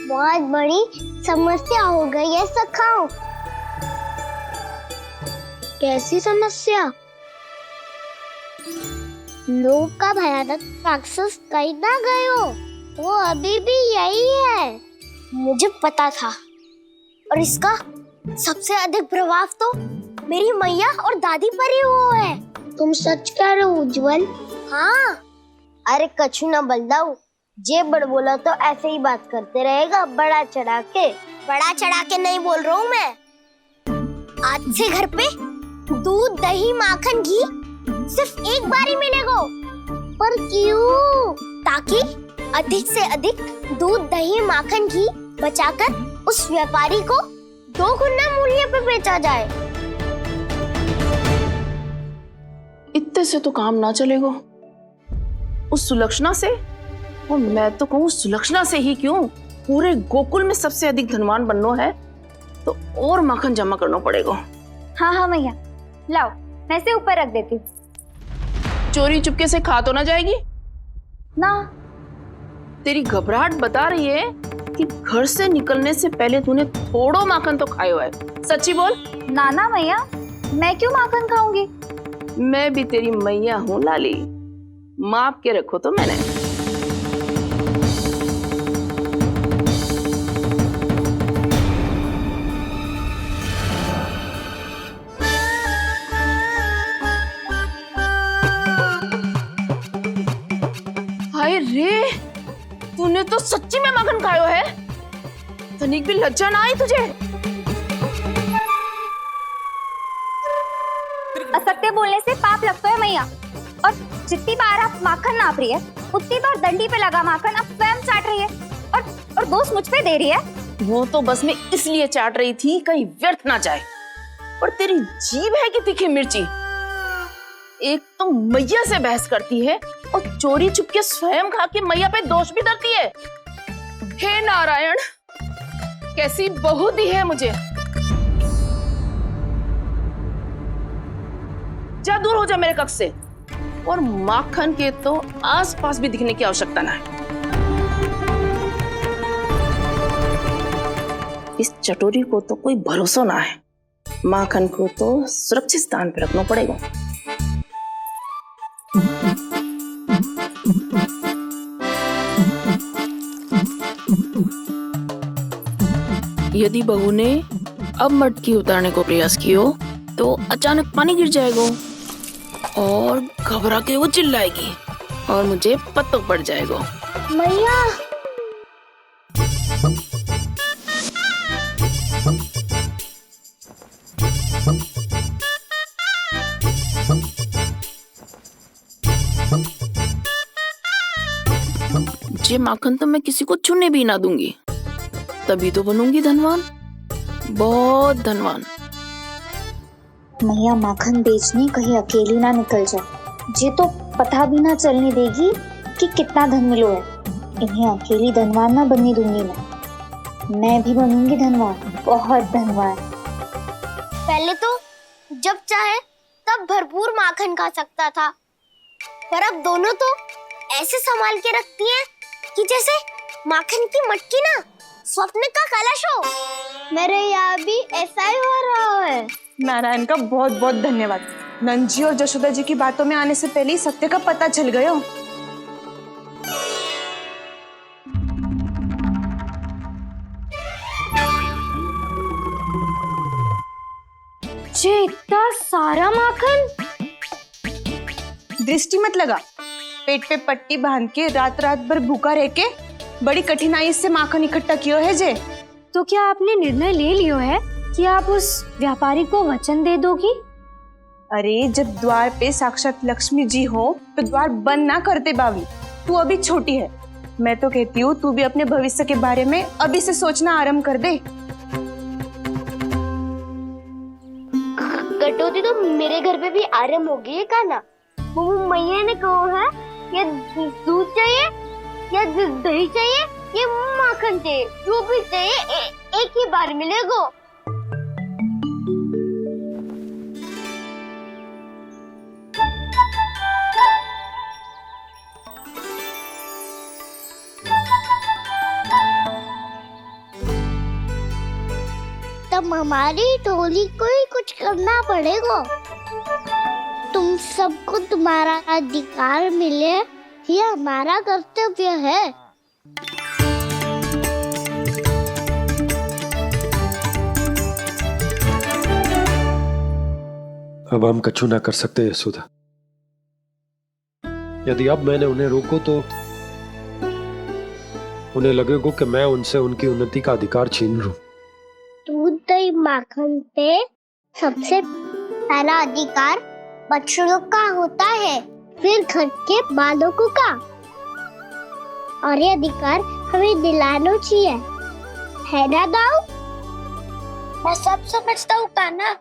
बहुत बड़ी समस्या हो गई है सखाओ। कैसी समस्या? लोभ का भयानक राक्षस कहीं ना गयो, वो अभी भी यही है। मुझे पता था, और इसका सबसे अधिक प्रभाव तो मेरी मैया और दादी पर ही हुआ है। तुम सच कह रहे हो उज्जवल? हाँ। अरे कछु ना बलदाऊ, जे बड़ बोला तो ऐसे ही बात करते रहेगा, बड़ा चढ़ा के। बड़ा चढ़ा के नहीं बोल रहा हूँ मैं। आज से घर पे दूध दही माखन घी सिर्फ एक बार ही मिलेगा। पर क्यों? ताकि अधिक से अधिक दूध दही माखन घी बचाकर उस व्यापारी को 2 गुना मूल्य पे बेचा जाए। इतने से तो काम ना चलेगा। उस सुलक्षणा से, और मैं तो कहूँ सुलक्षणा से ही क्यों, पूरे गोकुल में सबसे अधिक धनवान बनना है तो और माखन जमा करना पड़ेगा। हाँ हाँ मैया, लाओ मैं इसे ऊपर रख देती हूँ। चोरी चुपके से खा तो ना जाएगी ना? तेरी घबराहट बता रही है कि घर से निकलने से पहले तूने थोड़ा माखन तो खाया है। सच्ची बोल। ना ना मैया, मैं क्यों माखन खाऊंगी? मैं भी तेरी मैया हूँ लाली, माप के रखो तो मैंने। हाय रे, तूने तो सच्ची में माखन खायो है। तनिक भी लज्जा ना आई तुझे? असत्य बोलने से पाप लगता है मैया, और जितनी बार आप माखन नाप रही है उतनी बार डंडी पे लगा माखन आप स्वयं चाट रही है, और दोष मुझ पे दे रही है। वो तो बस मैं इसलिए चाट रही थी कहीं व्यर्थ ना जाए। और तेरी जीभ है कि तीखी मिर्ची। एक तो मैया से बहस करती है और चोरी चुपके स्वयं खा के मैया पे दोष भी धरती है। हे नारायण, कैसी बहू दी है मुझे। जा, दूर हो जा मेरे कक्ष से। और माखन के तो आसपास भी दिखने की आवश्यकता ना है। इस चटोरी को तो कोई भरोसा ना है। माखन को तो सुरक्षित स्थान पर रखना पड़ेगा। यदि बहू ने अब मटकी उतारने को प्रयास किया तो अचानक पानी गिर जाएगा और घबरा के वो चिल्लाएगी और मुझे पता पड़ जाएगा। मैया ये माखन तो मैं किसी को छूने भी ना दूंगी, तभी तो बनूंगी धनवान, बहुत धनवान। मैया माखन बेचने कहीं अकेली ना निकल जाए। ये तो पता भी ना चलने देगी कि कितना धन मिलो है। इन्हें अकेली धनवान ना बनने दूंगी मैं भी बनूंगी धनवान, बहुत धनवान। पहले तो जब चाहे तब भरपूर माखन खा सकता था, पर अब दोनों तो ऐसे संभाल के रखती हैं कि जैसे माखन की मटकी ना स्वप्न का कलश हो। मेरे यहाँ भी ऐसा ही हो रहा है। नारायण का बहुत बहुत धन्यवाद। नंद जी और जशोदा जी की बातों में आने से पहले ही सत्य का पता चल गया। ये इतना सारा माखन। दृष्टि मत लगा, पेट पे पट्टी बांध के रात रात भर भूखा रह के बड़ी कठिनाई से माखन इकट्ठा किया है जे। तो क्या आपने निर्णय ले लियो है कि आप उस व्यापारी को वचन दे दोगी? अरे जब द्वार पे साक्षात लक्ष्मी जी हो तो द्वार बंद ना करते बावली। तू अभी छोटी है, मैं तो कहती हूँ तू भी अपने भविष्य के बारे में अभी से सोचना आरंभ कर दे। कटौती तो मेरे घर पे भी आरंभ हो गई है काना। वो मैया ने कहा है या दूध चाहिए या दही चाहिए या माखन चाहिए, जो भी चाहिए एक ही बार मिलेगा। तब हमारी टोली को ही कुछ करना पड़ेगा। तुम सबको तुम्हारा अधिकार मिले, ये हमारा कर्तव्य है। अब हम कछु ना कर सकते यशोदा। यदि अब मैंने उन्हें रोको तो उन्हें लगेगा कि मैं उनसे उनकी उन्नति का अधिकार छीन लूं। दूध दही माखन पे सबसे पहला अधिकार बछड़ों का होता है, फिर घर के बालकों का, और ये अधिकार हमें दिलाना चाहिए, है ना दाऊ? मैं सब समझता हूँ कान्हा,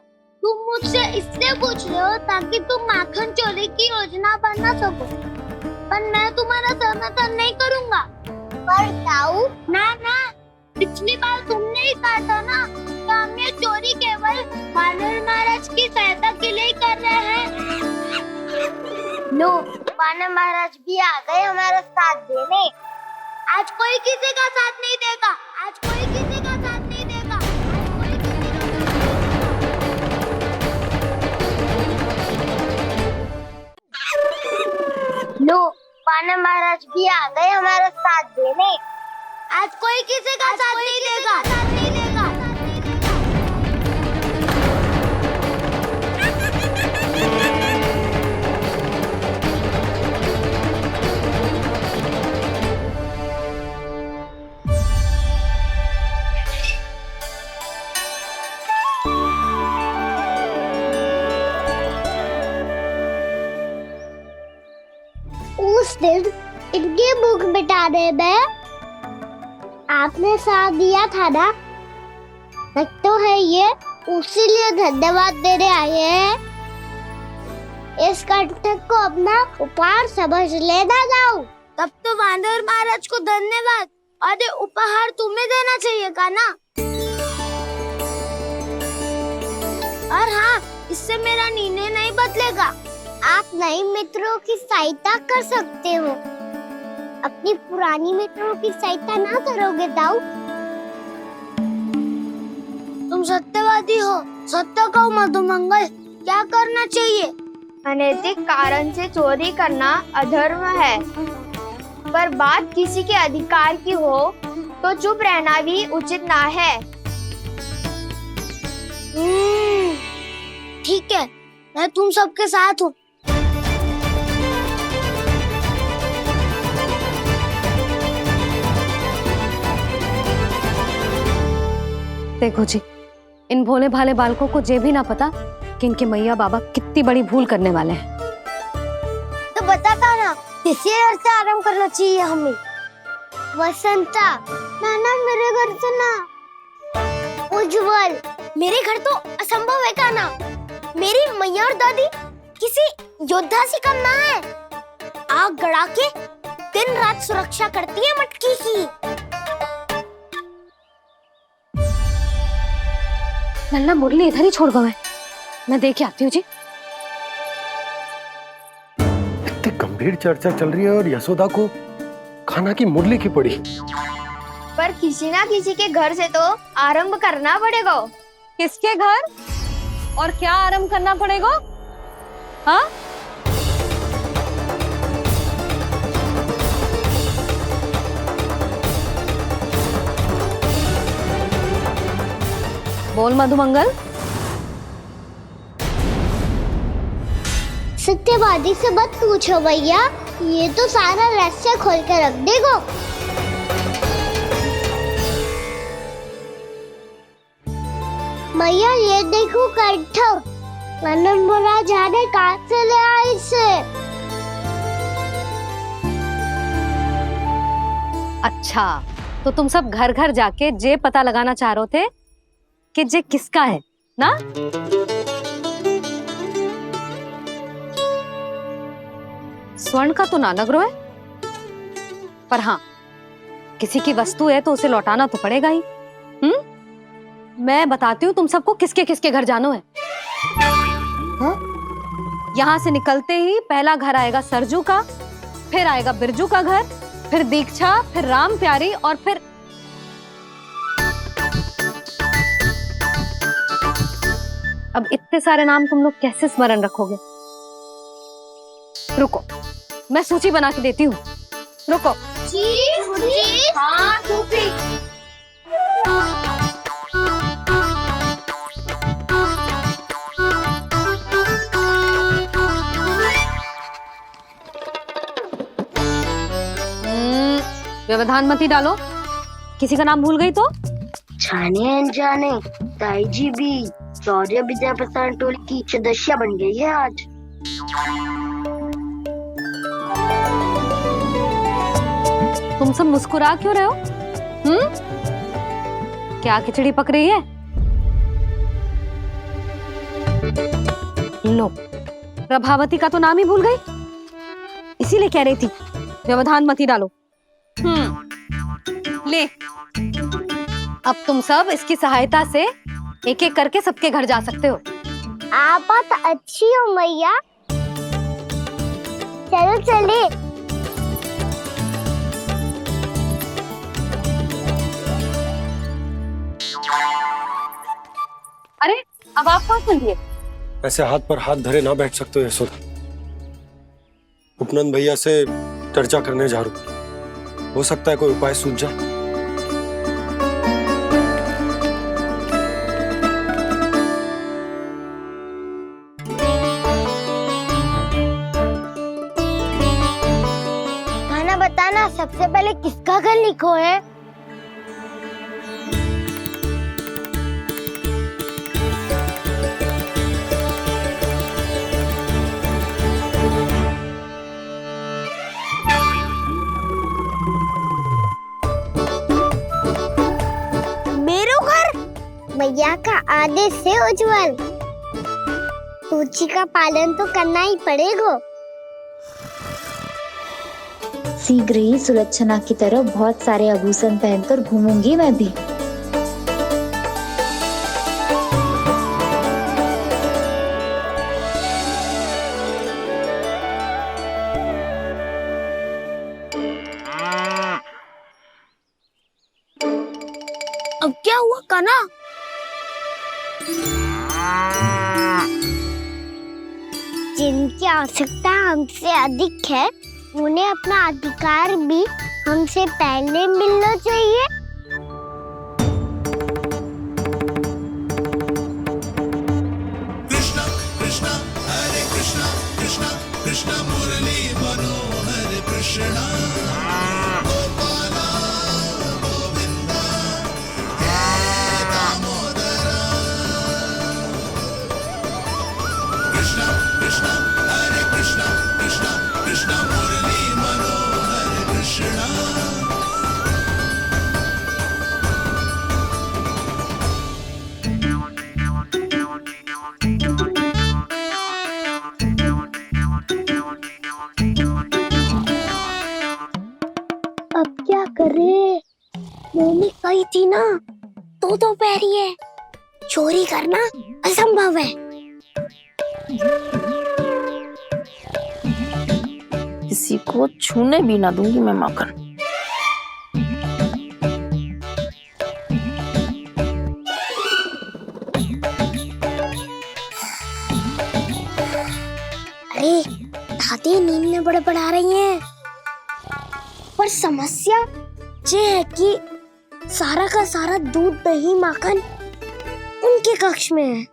तुम मुझसे इसलिए पूछ रहे हो ताकि तुम माखन चोरी की योजना बना सको, पर मैं तुम्हारा समर्थन नहीं करूँगा। पर दाऊ ना, पिछली बार तुमने ही कहा था ना कि हम ये चोरी केवल वानर महाराज की सहायता के लिए कर रहे हैं। लो, वानर महाराज भी आ गए हमारा साथ देने। आज कोई किसी का साथ नहीं देगा, आज कोई किसी का साथ नहीं देगा, लो, वानर महाराज भी आ गए हमारा साथ देने। आज कोई किसी का साथ नहीं देगा, उस दिन इनकी भूख मिटाने में आपने साथ दिया था ना, तो है ये उसी लिए धन्यवाद देने आए हैं। इस कंटक को अपना उपहार समझ लेना जाओ। तब तो वानर महाराज को धन्यवाद और ये उपहार तुम्हें देना चाहिए का ना। और हाँ, इससे मेरा निर्णय नहीं बदलेगा। आप नए मित्रों की सहायता कर सकते हो, अपनी पुरानी मित्रों की सहायता ना करोगे दाऊ। तुम सत्यवादी हो, सत्य कहो मधुमंगल, क्या करना चाहिए? अनैतिक कारण से चोरी करना अधर्म है, पर बात किसी के अधिकार की हो तो चुप रहना भी उचित ना है। ठीक है, मैं तुम सबके साथ हूँ। देखो जी, इन भोले भाले बालकों को ये भी ना पता कि इनके मैया बाबा कितनी बड़ी भूल करने वाले हैं। तो बताता ना, किसी घर से आराम करना चाहिए हमें। वसंता, नाना मेरे घर से ना। उज्जवल, मेरे घर तो असंभव है काना। मेरी मैया और दादी किसी योद्धा से कम ना है। आग गड़ा के दिन रात सुरक्षा करती है मटकी की। लल्ला मुरली इधर ही छोड़ गए, मैं देख के आती हूँ जी। इतनी गंभीर चर्चा चल रही है और यशोदा को खाना की मुरली की पड़ी। पर किसी ना किसी के घर से तो आरंभ करना पड़ेगा। किसके घर और क्या आरंभ करना पड़ेगा? हाँ, बोल मधुमंगल। सत्यवादी से मत पूछो भैया, ये तो सारा रहस्य खोल के रख देगा। भैया ये देखो कंठ, नंदन बोला जाने कहाँ से ले आए इसे। अच्छा, तो तुम सब घर घर जाके जे पता लगाना चाह रहे थे कि जे किसका है ना? स्वर्ण का तो ना लग रहा है, पर हाँ, किसी की वस्तु है तो उसे लौटाना तो पड़ेगा ही। मैं बताती हूँ तुम सबको किसके किसके घर जानो है। यहाँ से निकलते ही पहला घर आएगा सरजू का, फिर आएगा बिरजू का घर, फिर दीक्षा, फिर राम प्यारी और फिर अब इतने सारे नाम तुम लोग कैसे स्मरण रखोगे? रुको, मैं सूची बना के देती हूँ। रुको। हाँ, व्यवधान मत ही डालो, किसी का नाम भूल गई तो? जाने अनजाने ताई जी भी शौर्य विद्या प्रसारण टोली की सदस्य बन गई है आज। तुम सब मुस्कुरा क्यों रहे हो? क्या खिचड़ी पक रही है? लो, प्रभावती का तो नाम ही भूल गई, इसीलिए कह रही थी व्यवधान मत ही डालो। ले, अब तुम सब इसकी सहायता से एक एक करके सबके घर जा सकते हो। आप तो अच्छी हो मैया, चलो चले। अरे, अब आप कहाँ चल दिए? ऐसे हाथ पर हाथ धरे ना बैठ सकते हो यशोदा। उपनंद भैया से चर्चा करने जा रहा हूं, हो सकता है कोई उपाय सूझ जाए। खाना बताना, सबसे पहले किसका घर लिखो है? भैया का आदेश से उज्जवल, सूची का पालन तो करना ही पड़ेगा। शीघ्र ही सुलक्षणा की तरह बहुत सारे आभूषण पहनकर घूमूंगी मैं भी। अब क्या हुआ काना? जिनकी आवश्यकता हमसे अधिक है, उन्हें अपना अधिकार भी हमसे पहले मिलना चाहिए। सही थी ना, दो पैरी है, चोरी करना असंभव है। किसी को छूने भी ना दूंगी मैं माखन। अरे दादी नींद में बड़बड़ा रही हैं, पर समस्या ये है कि सारा का सारा दूध दही माखन उनके कक्ष में है।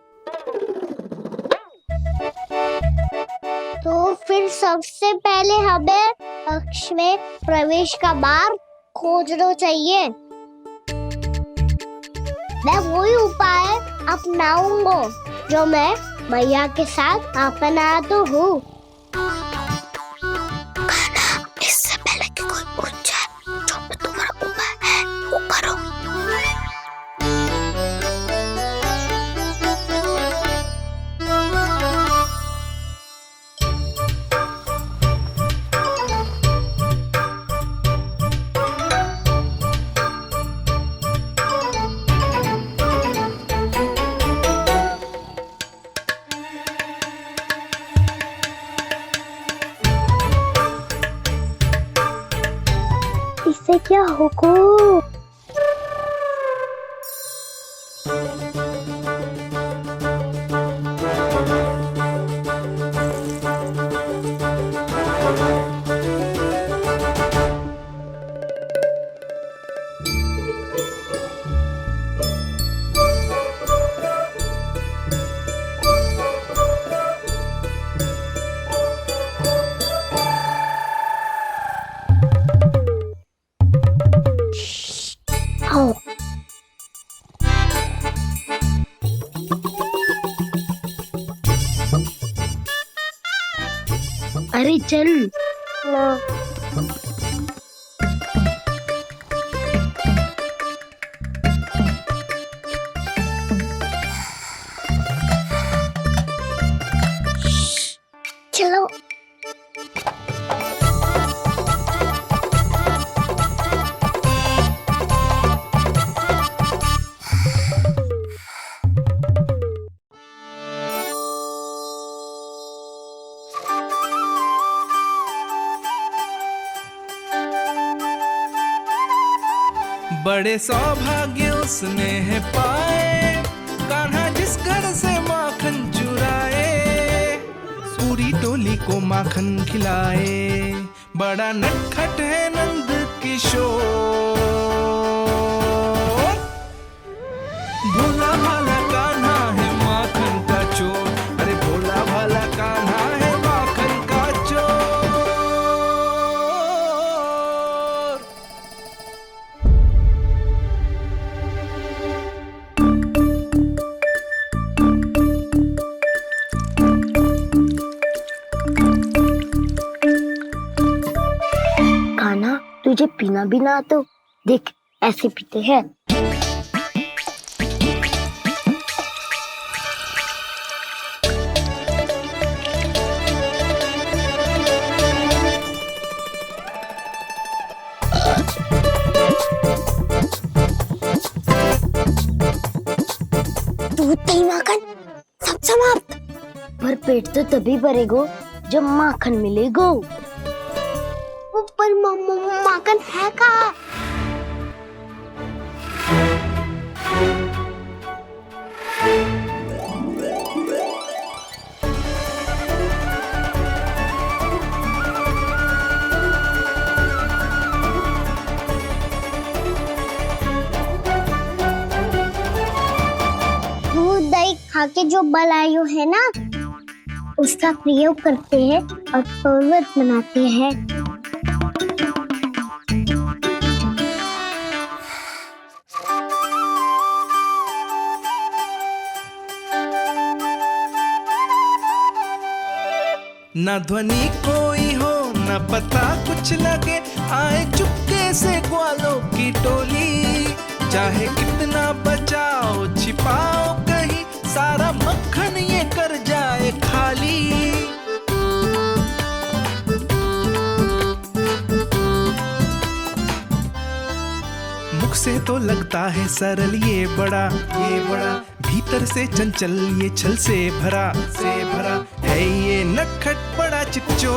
तो फिर सबसे पहले हमें कक्ष में प्रवेश का मार्ग खोजना चाहिए। मैं वही उपाय अपनाऊंगा जो मैं मैया के साथ अपना तो हूँ। इससे पहले कि कोई पूछ जाए, जो भी तुम्हारा उपाय है वो करो। इससे क्या होगा? आओ। अरे चल ना। चलो। बड़े सौभाग्य उसने है पाए, कान्हा जिस घर से माखन चुराए, पूरी टोली को माखन खिलाए। बड़ा नटखट है नंद किशोर, भोला भाला कान्हा है माखन का चोर। अरे भोला भाला कान्हा है माखन का चोर। कान्हा तुझे पीना भी ना तो देख ऐसे पीते हैं। दूध दही माखन सब समाप्त। पर पेट तो तभी भरेगो जब माखन मिलेगो। पर माखन है कहाँ? दूध दही खा के जो बलायु है ना, उसका प्रयोग करते हैं और पर्वत बनाते हैं। न ध्वनि कोई हो न पता कुछ लगे, आए चुपके से ग्वालों की टोली। चाहे कितना बचाओ छिपाओ कहीं, सारा मक्खन ये कर जाए खाली। मुख से तो लगता लगता है सरल ये बड़ा भीतर से चंचल ये छल से भरा है ये नटखट बड़ा चिकचोर।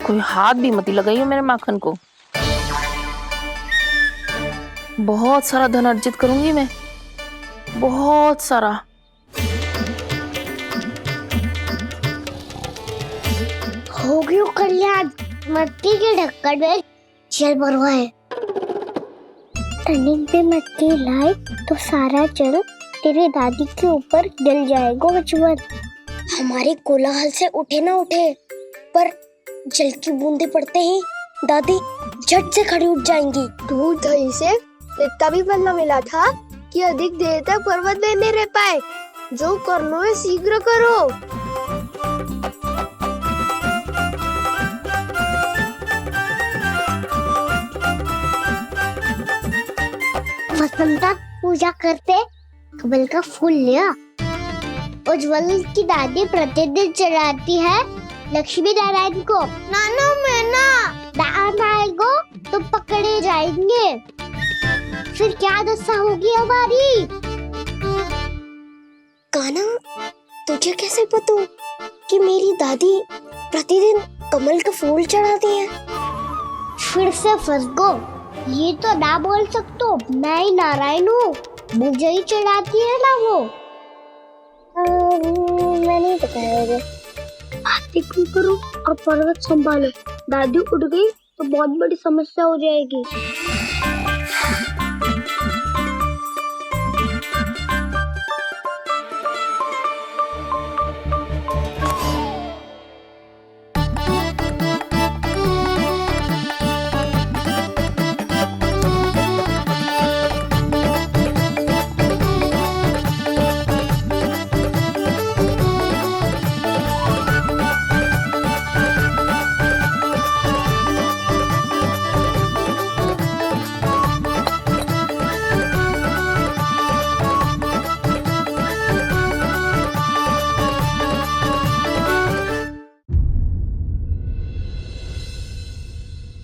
कोई हाथ भी मत लगाइयो मेरे माखन को। बहुत सारा धन अर्जित करूंगी मैं, बहुत सारा। हो गयो कल्याण, मटकी के ढक्कन में जल भरवा है। टर्निंग पे मटकी लाए तो सारा जल तेरे दादी के ऊपर गिर जाएगा बचवन। हमारे कोलाहल से उठे ना उठे, पर जल की बूंदे पड़ते ही दादी झट से खड़ी उठ जाएंगी। दूध दही से इतना भी बनना मिला था कि अधिक देर तक पर्वत में नहीं रह पाए। जो करना है शीघ्र करो। वसंता पूजा करते कमल का फूल लिया। उज्जवल की दादी प्रतिदिन चढ़ाती है लक्ष्मी नारायण को। नाना मैं ना आएगो तो पकड़े जाएंगे। फिर क्या दशा होगी हमारी? कान्हा, तुझे कैसे पता कि मेरी दादी प्रतिदिन कमल का फूल चढ़ाती है? फिर से फंस गो। ये तो ना बोल सकतो, मैं ही नारायण हूँ, मुझे ही चढ़ाती है ना वो। मैं नहीं बताया। आरती करो और पर्वत संभालो। दादी उठ गई तो बहुत बड़ी समस्या हो जाएगी।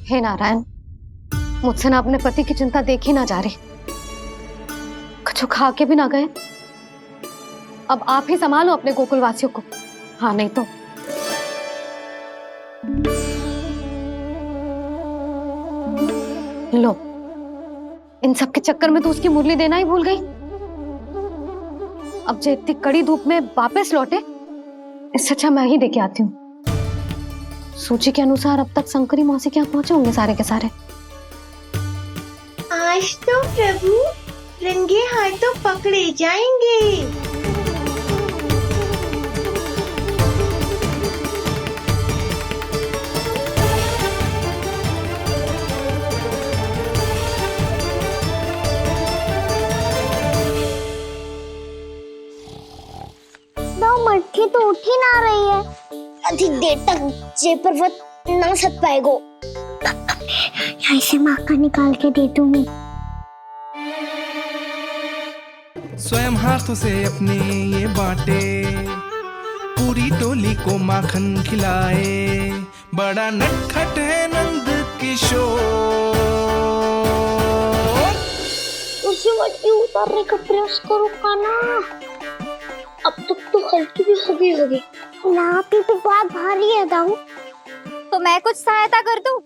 हे नारायण, मुझसे ना अपने पति की चिंता देखी ना जा रही, कुछ खा के भी ना गए। अब आप ही संभालो अपने गोकुल वासियों को। हाँ नहीं तो लो, इन सब के चक्कर में तो उसकी मुरली देना ही भूल गई। अब जो इतनी कड़ी धूप में वापस लौटे, इससे अच्छा मैं ही देके आती हूँ। सूची के अनुसार अब तक शंकरी मौसी के यहाँ पहुंचे होंगे सारे के सारे। आज तो प्रभु रंगे हाथों पकड़े जाएंगे। मटकी तो उठ ही ना रही है। अधिक देर तक ये पर्वत ना सक पाएगो। यहाँ से माखन निकाल के दे दूंगी। स्वयं हाथों से अपने ये बांटे, पूरी टोली को माखन खिलाए। बड़ा नटखट है नंद किशोर। उसे मटकी उतारने का प्रयास करो कान्हा। अब तक तो हल्की भी हो गई होगी। नापी तो बहुत भारी है दाऊ। तो मैं कुछ सहायता कर दूं?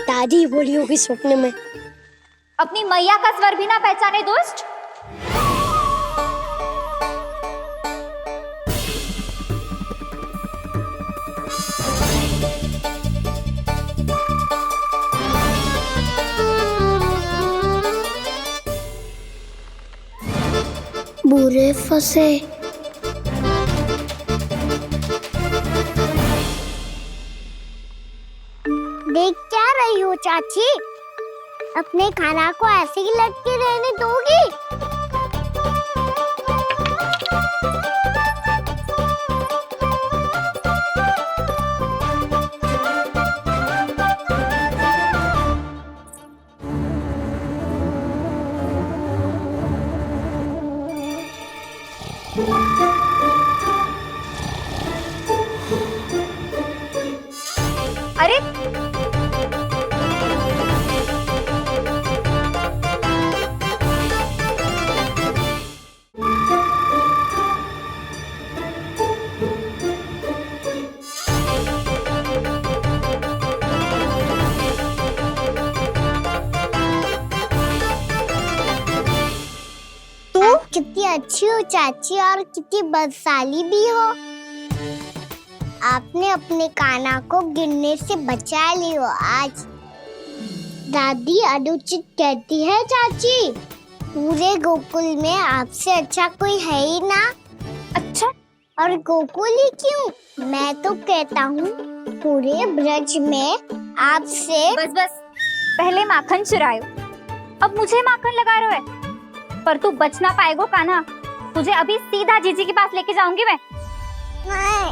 दादी बोली होगी सपने में। अपनी मैया का स्वर भी ना पहचाने दुष्ट। बुरे फंसे। देख क्या रही हो चाची? अपने खाना को ऐसे ही लटके रहने दोगी? अच्छी हो चाची और कितनी बदसाली भी हो। आपने अपने कान्हा को गिरने से बचा ली हो आज। दादी अनुचित कहती है चाची, पूरे गोकुल में आपसे अच्छा कोई है ही ना। अच्छा, और गोकुल ही क्यों, मैं तो कहता हूँ पूरे ब्रज में आपसे। बस बस, पहले माखन चुरायो, अब मुझे माखन लगा रहे हो। पर तू बच ना पाएगो कान्हा, तुझे अभी सीधा जीजी के पास लेके जाऊंगी मैं। नहीं।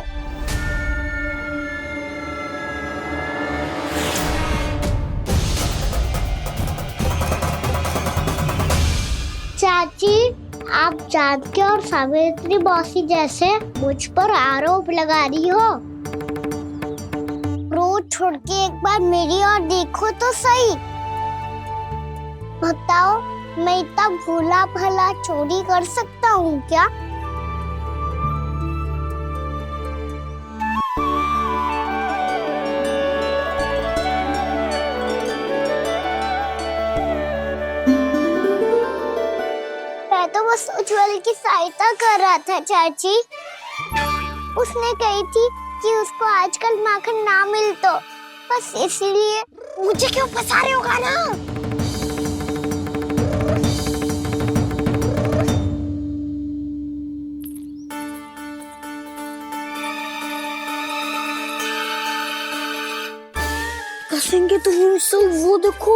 चाची, आप जानकी और सावित्री मौसी जैसे मुझ पर आरोप लगा रही हो। रोज छोड़ के एक बार मेरी ओर देखो तो सही। बताओ, मैं इतना भोला भला चोरी कर सकता हूँ क्या? मैं तो बस उज्जवल की सहायता कर रहा था चाची। उसने कही थी कि उसको आजकल माखन ना मिल तो बस इसलिए। मुझे क्यों फंसा रहे हो कान्हा? कसेंगे तो मुझसे, वो देखो।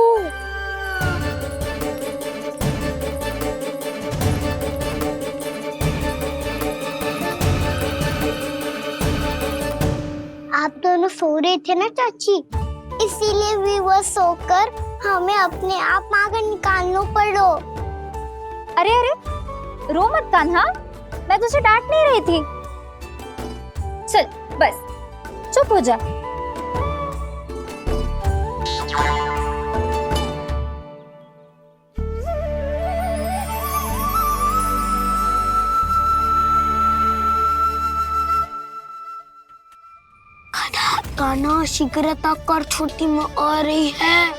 आप दोनों सो रहे थे ना चाची, इसीलिए विवश सोकर हमें अपने आप माखन निकालना पड़ो। अरे अरे, रो मत कान्हा, मैं तुझे डांट नहीं रही थी। चल बस चुप हो जा। कान्हा शीघ्रता कर, छोटी में आ रही है।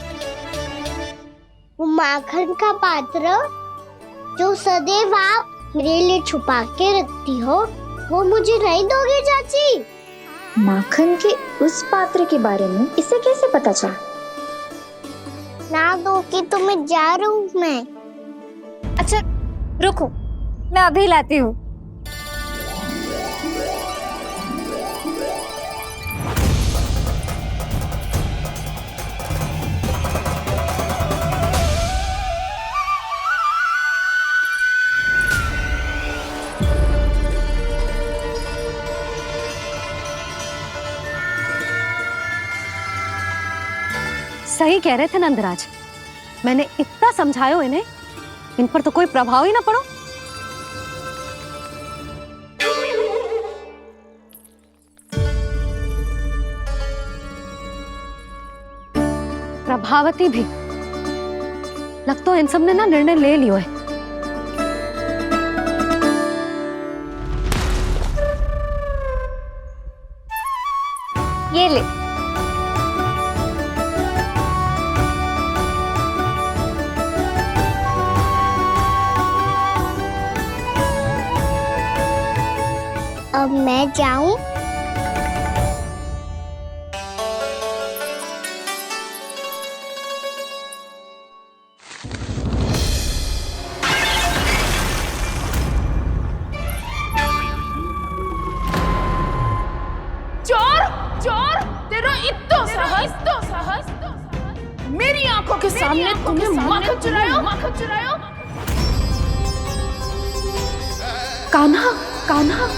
वो माखन का पात्र जो सदैव आप मेरे लिए छुपा के रखती हो, वो मुझे नहीं दोगे चाची? माखन के उस पात्र के बारे में इसे कैसे पता चला? ना दोगे तो मैं जा रहा हूँ मैं। अच्छा रुको, मैं अभी लाती हूँ। सही कह रहे थे नंदराज, मैंने इतना समझायो इन्हें, इन पर तो कोई प्रभाव ही ना पड़ो। प्रभावती भी लगता है इन सब ने ना निर्णय ले लियो है। ये ले। अब मैं जाऊं? चोर चोर, तेरा इतना साहस, मेरी आंखों के सामने तुमने माखन चुरायो। कान्हा, कान्हा